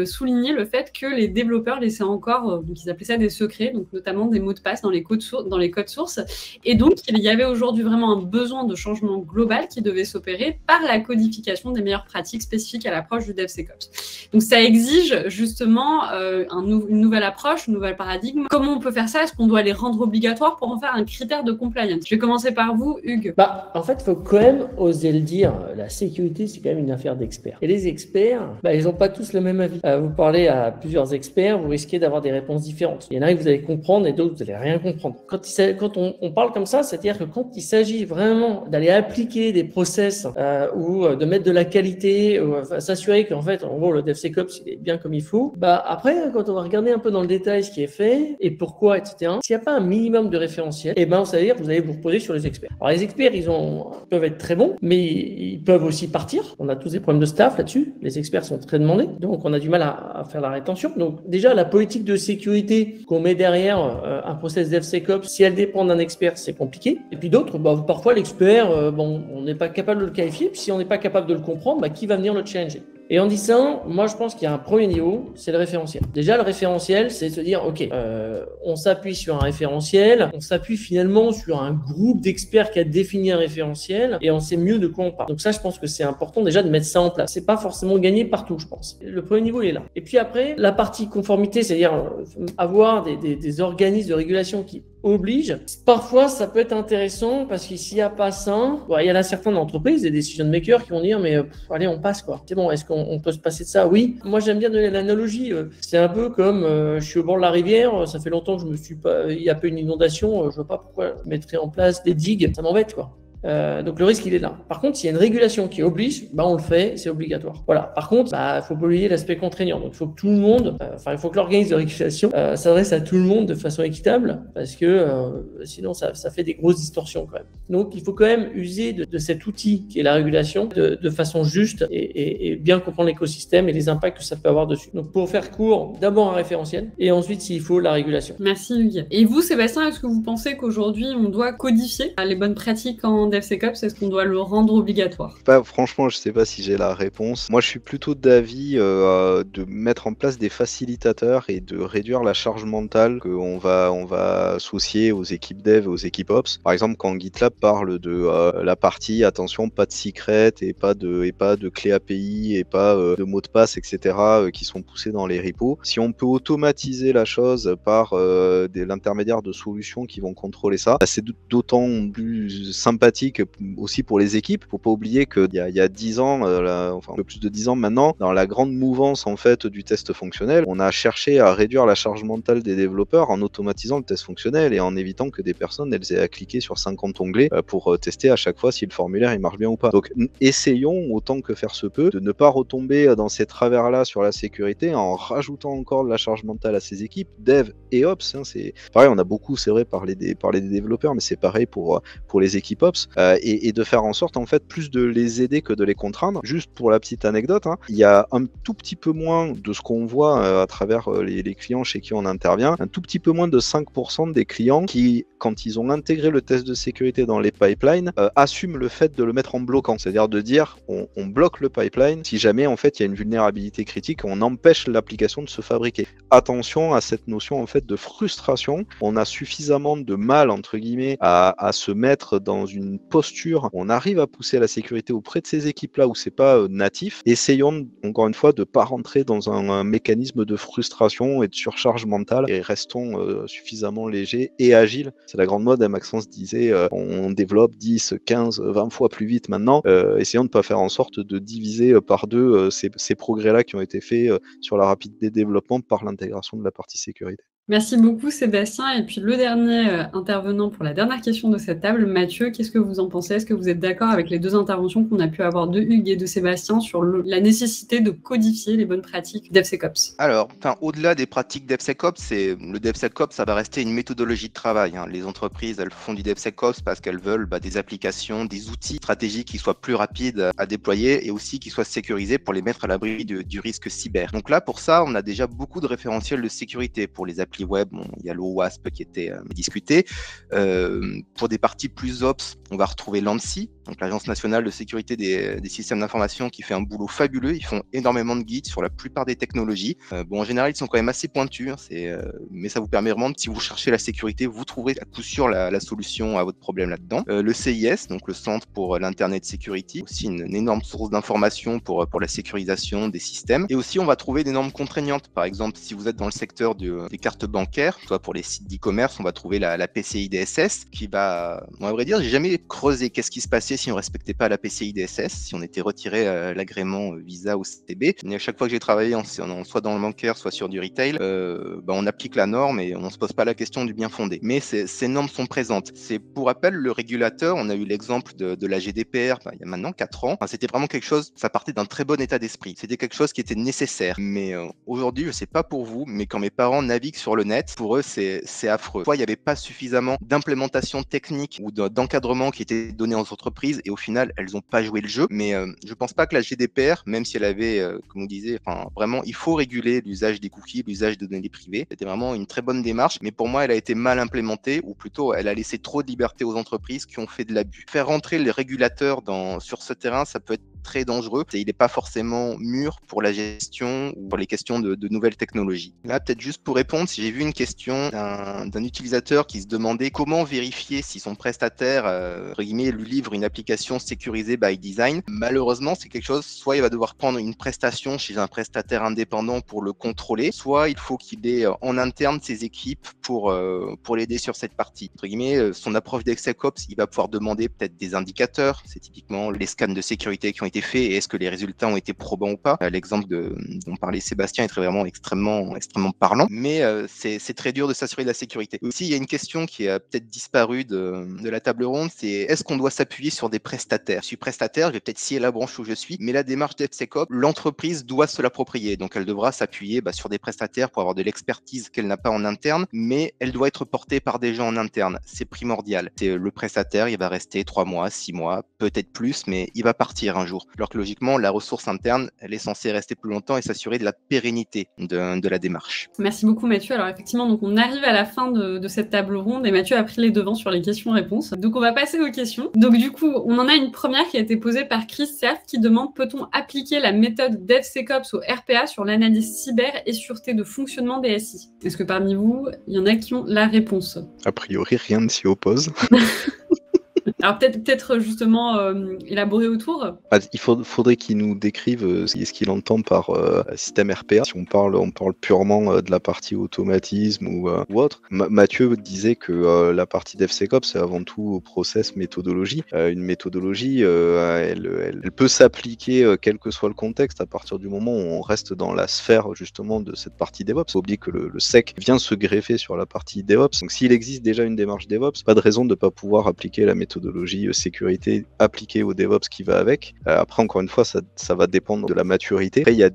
souligner le fait que les développeurs laissaient encore, donc ils appelaient ça des secrets, donc notamment des mots de passe dans les codes sources. Et donc, il y avait aujourd'hui vraiment un besoin de changement global qui devait s'opérer par la codification des meilleures pratiques spécifiques à l'approche du DevSecOps. Donc, ça exige justement une nouvelle approche, un nouvel paradigme. Comment on peut faire ça? Est-ce qu'on doit les rendre obligatoires pour en faire un critère de compliance? Je vais commencer par vous, Hugues. En fait, il faut quand même oser le dire. La sécurité, c'est quand même une affaire d'experts. Et les experts, ils n'ont pas tous le même avis. Vous parlez à plusieurs experts, vous risquez d'avoir des réponses différentes. Il y en a que vous allez comprendre et d'autres, vous n'allez rien comprendre. Quand on parle comme ça, c'est-à-dire que quand il s'agit vraiment d'aller appliquer des process ou de mettre de la qualité, ou s'assurer qu'en fait, en gros, le DevSecOps, il est bien comme il faut, après, quand on va regarder un peu dans le détail ce qui est fait et pourquoi, etc., s'il n'y a pas un minimum de référentiel, ça veut dire que vous allez vous reposer sur les experts. Alors, les experts, ils peuvent être très bons, mais ils peuvent aussi partir. On a tous des problèmes de staff là-dessus. Les experts sont très demandés, donc on a du mal à faire la rétention. Donc, déjà, la politique de sécurité qu'on met derrière un process DevSecOps, si elle dépend d'un expert, c'est compliqué. Et puis d'autres, parfois l'expert, on n'est pas capable de le qualifier. Puis si on n'est pas capable de le comprendre, qui va venir le changer? Et en disant, moi je pense qu'il y a un premier niveau, c'est le référentiel. Déjà, le référentiel, c'est de se dire, ok, on s'appuie sur un référentiel, on s'appuie finalement sur un groupe d'experts qui a défini un référentiel et on sait mieux de quoi on parle. Donc ça, je pense que c'est important déjà de mettre ça en place. C'est pas forcément gagné partout, je pense. Le premier niveau, il est là. Et puis après, la partie conformité, c'est-à-dire avoir des organismes de régulation qui obligent. Parfois, ça peut être intéressant parce que s'il n'y a pas ça, il y en a certaines entreprises, des decision makers qui vont dire mais allez, on passe quoi. C'est bon, est-ce qu'on peut se passer de ça? Oui. Moi, j'aime bien donner l'analogie. C'est un peu comme je suis au bord de la rivière, ça fait longtemps que il n'y a pas une inondation, je vois pas pourquoi je mettrais en place des digues, ça m'embête quoi. Donc le risque il est là. Par contre, s'il y a une régulation qui oblige, on le fait, c'est obligatoire. Voilà. Par contre, faut pas oublier l'aspect contraignant. Donc il faut que tout le monde, il faut que l'organisme de régulation s'adresse à tout le monde de façon équitable, parce que sinon ça fait des grosses distorsions quand même. Donc il faut quand même user de cet outil qui est la régulation de façon juste et bien comprendre l'écosystème et les impacts que ça peut avoir dessus. Donc pour faire court, d'abord un référentiel et ensuite s'il faut la régulation. Merci Hugues. Et vous, Sébastien, est-ce que vous pensez qu'aujourd'hui on doit codifier les bonnes pratiques en DevSecOps? Est-ce qu'on doit le rendre obligatoire? Franchement, je sais pas si j'ai la réponse. Moi, je suis plutôt d'avis de mettre en place des facilitateurs et de réduire la charge mentale qu'on va associer aux équipes dev et aux équipes ops. Par exemple, quand GitLab parle de la partie attention, pas de secret et pas de clé API et pas de mots de passe, etc. Qui sont poussés dans les repos. Si on peut automatiser la chose par l'intermédiaire de solutions qui vont contrôler ça, c'est d'autant plus sympathique aussi pour les équipes. Faut pas oublier qu'il y a 10 ans, enfin un peu plus de 10 ans maintenant, dans la grande mouvance en fait du test fonctionnel, on a cherché à réduire la charge mentale des développeurs en automatisant le test fonctionnel et en évitant que des personnes elles aient à cliquer sur 50 onglets pour tester à chaque fois si le formulaire il marche bien ou pas. Donc essayons autant que faire se peut de ne pas retomber dans ces travers-là sur la sécurité en rajoutant encore de la charge mentale à ces équipes, dev et ops. C'est pareil, on a beaucoup, c'est vrai, parlé des développeurs, mais c'est pareil pour les équipes ops. Et de faire en sorte en fait plus de les aider que de les contraindre. Juste pour la petite anecdote, il y a un tout petit peu moins de ce qu'on voit à travers les clients chez qui on intervient, un tout petit peu moins de 5% des clients qui, quand ils ont intégré le test de sécurité dans les pipelines, assument le fait de le mettre en bloquant, c'est-à-dire de dire on bloque le pipeline si jamais en fait il y a une vulnérabilité critique, on empêche l'application de se fabriquer. Attention à cette notion en fait de frustration. On a suffisamment de mal entre guillemets à se mettre dans une posture, on arrive à pousser la sécurité auprès de ces équipes-là où c'est pas natif. Essayons encore une fois de pas rentrer dans un mécanisme de frustration et de surcharge mentale et restons suffisamment légers et agiles. C'est la grande mode, Maxence disait, on développe 10, 15, 20 fois plus vite maintenant. Essayons de pas faire en sorte de diviser par deux ces progrès-là qui ont été faits sur la rapidité de développement par l'intégration de la partie sécurité. Merci beaucoup Sébastien. Et puis le dernier intervenant pour la dernière question de cette table, Mathieu, qu'est-ce que vous en pensez? Est-ce que vous êtes d'accord avec les deux interventions qu'on a pu avoir de Hugues et de Sébastien sur la nécessité de codifier les bonnes pratiques DevSecOps? Alors, au-delà des pratiques DevSecOps, le DevSecOps, ça va rester une méthodologie de travail. Les entreprises, elles font du DevSecOps parce qu'elles veulent des applications, des outils stratégiques qui soient plus rapides à déployer et aussi qui soient sécurisés pour les mettre à l'abri du risque cyber. Donc là, pour ça, on a déjà beaucoup de référentiels de sécurité pour les applis web. Il y a l'OWASP qui était discuté. Pour des parties plus ops, on va retrouver l'ANSSI, donc l'Agence nationale de sécurité des systèmes d'information, qui fait un boulot fabuleux. Ils font énormément de guides sur la plupart des technologies. En général, ils sont quand même assez pointus, mais ça vous permet vraiment, si vous cherchez la sécurité, vous trouverez à coup sûr la solution à votre problème là-dedans. Le CIS, donc le Centre pour l'Internet Security, aussi une énorme source d'informations pour la sécurisation des systèmes. Et aussi, on va trouver des normes contraignantes. Par exemple, si vous êtes dans le secteur des cartes bancaires, soit pour les sites d'e-commerce, on va trouver la PCI DSS qui va, à vrai dire, j'ai jamais creusé qu'est-ce qui se passait si on respectait pas la PCI DSS, si on était retiré l'agrément Visa ou CTB. Mais à chaque fois que j'ai travaillé soit dans le bancaire, soit sur du retail, on applique la norme et on se pose pas la question du bien fondé. Mais ces normes sont présentes. C'est, pour rappel, le régulateur, on a eu l'exemple de la GDPR il y a maintenant 4 ans. C'était vraiment quelque chose, ça partait d'un très bon état d'esprit. C'était quelque chose qui était nécessaire. Mais aujourd'hui, je sais pas pour vous, mais quand mes parents naviguent sur le net, pour eux, c'est affreux. Il n'y avait pas suffisamment d'implémentation technique ou d'encadrement qui était donné aux entreprises et au final, elles n'ont pas joué le jeu. Mais je pense pas que la GDPR, même si elle avait, comme on disait, vraiment, il faut réguler l'usage des cookies, l'usage de données privées. C'était vraiment une très bonne démarche, mais pour moi, elle a été mal implémentée, ou plutôt, elle a laissé trop de liberté aux entreprises qui ont fait de l'abus. Faire rentrer les régulateurs sur ce terrain, ça peut être très dangereux et il n'est pas forcément mûr pour la gestion ou pour les questions de nouvelles technologies. Là, peut-être juste pour répondre, si j'ai vu une question d'un utilisateur qui se demandait comment vérifier si son prestataire, entre guillemets, lui livre une application sécurisée by design. Malheureusement, c'est quelque chose, soit il va devoir prendre une prestation chez un prestataire indépendant pour le contrôler, soit il faut qu'il ait en interne ses équipes pour l'aider sur cette partie. Entre guillemets, son approche DevSecOps, il va pouvoir demander peut-être des indicateurs. C'est typiquement les scans de sécurité qui ont été faits et est-ce que les résultats ont été probants ou pas. L'exemple dont parlait Sébastien est vraiment extrêmement parlant, mais c'est très dur de s'assurer de la sécurité. Aussi, il y a une question qui a peut-être disparu de la table ronde, c'est est-ce qu'on doit s'appuyer sur des prestataires? Je suis prestataire, je vais peut-être scier la branche où je suis, mais la démarche DevSecOps, l'entreprise doit se l'approprier. Donc, elle devra s'appuyer sur des prestataires pour avoir de l'expertise qu'elle n'a pas en interne, mais elle doit être portée par des gens en interne. C'est primordial. C'est le prestataire, il va rester 3 mois, 6 mois, peut-être plus, mais il va partir un jour. Alors que logiquement, la ressource interne, elle est censée rester plus longtemps et s'assurer de la pérennité de la démarche. Merci beaucoup Mathieu. Alors effectivement, donc on arrive à la fin de cette table ronde et Mathieu a pris les devants sur les questions-réponses. Donc on va passer aux questions. Donc du coup, on en a une première qui a été posée par Chris Cerf qui demande: peut-on appliquer la méthode DevSecOps au RPA sur l'analyse cyber et sûreté de fonctionnement des SI? Est-ce que parmi vous, il y en a qui ont la réponse? A priori, rien ne s'y oppose. Alors peut-être justement élaborer autour. Il faudrait qu'il nous décrive ce qu'il entend par système RPA. Si on parle purement de la partie automatisme ou autre. Mathieu disait que la partie DevSecOps, c'est avant tout process, méthodologie. Une méthodologie, elle peut s'appliquer quel que soit le contexte à partir du moment où on reste dans la sphère justement de cette partie DevOps. Faut oublier que le SEC vient se greffer sur la partie DevOps. Donc s'il existe déjà une démarche DevOps, pas de raison de ne pas pouvoir appliquer la méthodologie sécurité appliquée au DevOps qui va avec. Après, encore une fois, ça va dépendre de la maturité. Après, il y a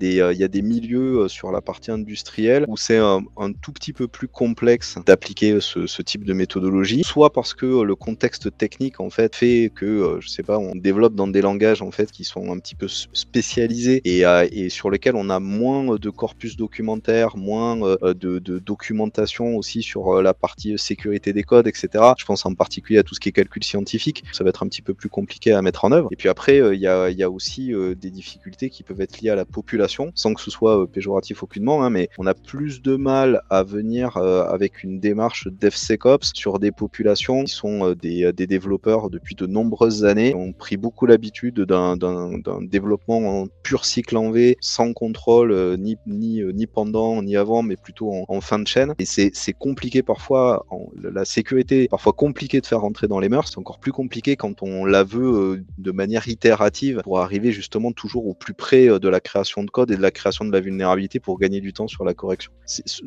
des milieux sur la partie industrielle où c'est un tout petit peu plus complexe d'appliquer ce type de méthodologie, soit parce que le contexte technique en fait fait que, je sais pas, on développe dans des langages en fait qui sont un petit peu spécialisés et sur lesquels on a moins de corpus documentaire, moins de documentation aussi sur la partie sécurité des codes, etc. Je pense en particulier à tout ce qui est calcul scientifique. Ça va être un petit peu plus compliqué à mettre en œuvre. Et puis après, il y a aussi des difficultés qui peuvent être liées à la population, sans que ce soit péjoratif aucunement, hein, mais on a plus de mal à venir avec une démarche DevSecOps sur des populations qui sont des développeurs depuis de nombreuses années, ont pris beaucoup l'habitude d'un développement en pur cycle en V, sans contrôle, ni pendant, ni avant, mais plutôt en fin de chaîne. Et c'est compliqué parfois, la sécurité est parfois compliqué de faire rentrer dans les mœurs, c'est encore plus compliqué quand on la veut de manière itérative pour arriver justement toujours au plus près de la création de code et de la création de la vulnérabilité pour gagner du temps sur la correction.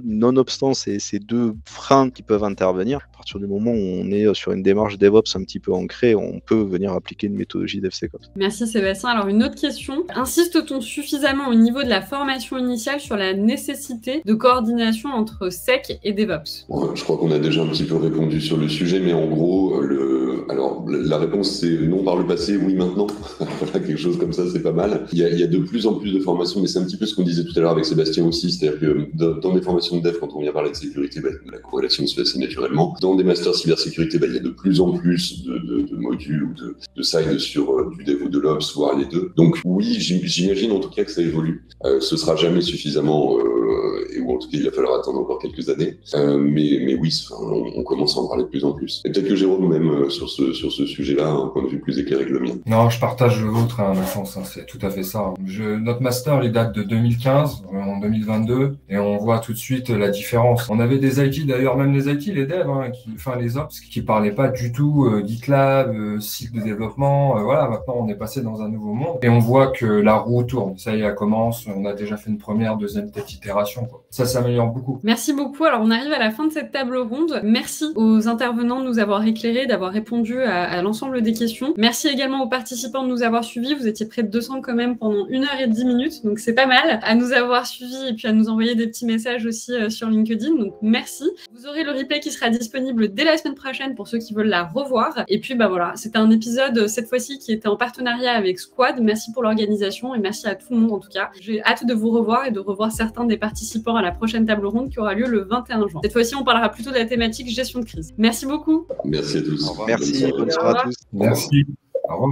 Nonobstant ces deux freins qui peuvent intervenir, à partir du moment où on est sur une démarche DevOps un petit peu ancrée, on peut venir appliquer une méthodologie DevSecOps. Merci Sébastien. Alors une autre question. Insiste-t-on suffisamment au niveau de la formation initiale sur la nécessité de coordination entre SEC et DevOps? Je crois qu'on a déjà un petit peu répondu sur le sujet, mais en gros, alors la réponse c'est non par le passé, oui maintenant. Voilà, quelque chose comme ça, c'est pas mal. Il y a de plus en plus de formations, mais c'est un petit peu ce qu'on disait tout à l'heure avec Sébastien aussi, c'est-à-dire que dans des formations de dev, quand on vient parler de sécurité, la corrélation se fait assez naturellement. Dans des masters cybersécurité, il y a de plus en plus de modules ou de sides sur du dev ou de l'ops, voire les deux. Donc oui, j'imagine en tout cas que ça évolue. Ce sera jamais suffisamment, ou en tout cas il va falloir attendre encore quelques années. Mais oui, on commence à en parler de plus en plus. Et peut-être que Jérôme même sur ce sujet-là a un point de vue plus éclairé que le mien. Non, je partage le vôtre, Maxence, c'est tout à fait ça. Notre master, il date de 2015, en 2022, et on voit tout de suite la différence. On avait des IT, d'ailleurs même les IT, les devs, les ops, qui parlaient pas du tout GitLab, cycle de développement. Voilà, maintenant on est passé dans un nouveau monde, et on voit que la roue tourne. Ça y est, elle commence, on a déjà fait une première, deuxième, peut-être itération, quoi. Ça s'améliore beaucoup. Merci beaucoup. Alors on arrive à la fin de cette table ronde. Merci aux intervenants de nous avoir éclairés, d'avoir répondu à l'ensemble des questions. Merci également aux participants de nous avoir suivis. Vous étiez près de 200 quand même pendant 1h10, donc c'est pas mal. À nous avoir suivis et puis à nous envoyer des petits messages aussi sur LinkedIn, donc merci. Vous aurez le replay qui sera disponible dès la semaine prochaine pour ceux qui veulent la revoir. Et puis voilà, c'était un épisode cette fois-ci qui était en partenariat avec Squad. Merci pour l'organisation et merci à tout le monde en tout cas. J'ai hâte de vous revoir et de revoir certains des participants à la prochaine table ronde qui aura lieu le 21 juin. Cette fois-ci, on parlera plutôt de la thématique gestion de crise. Merci beaucoup. Merci à tous. Merci, bonne soirée à tous. Merci. Au revoir.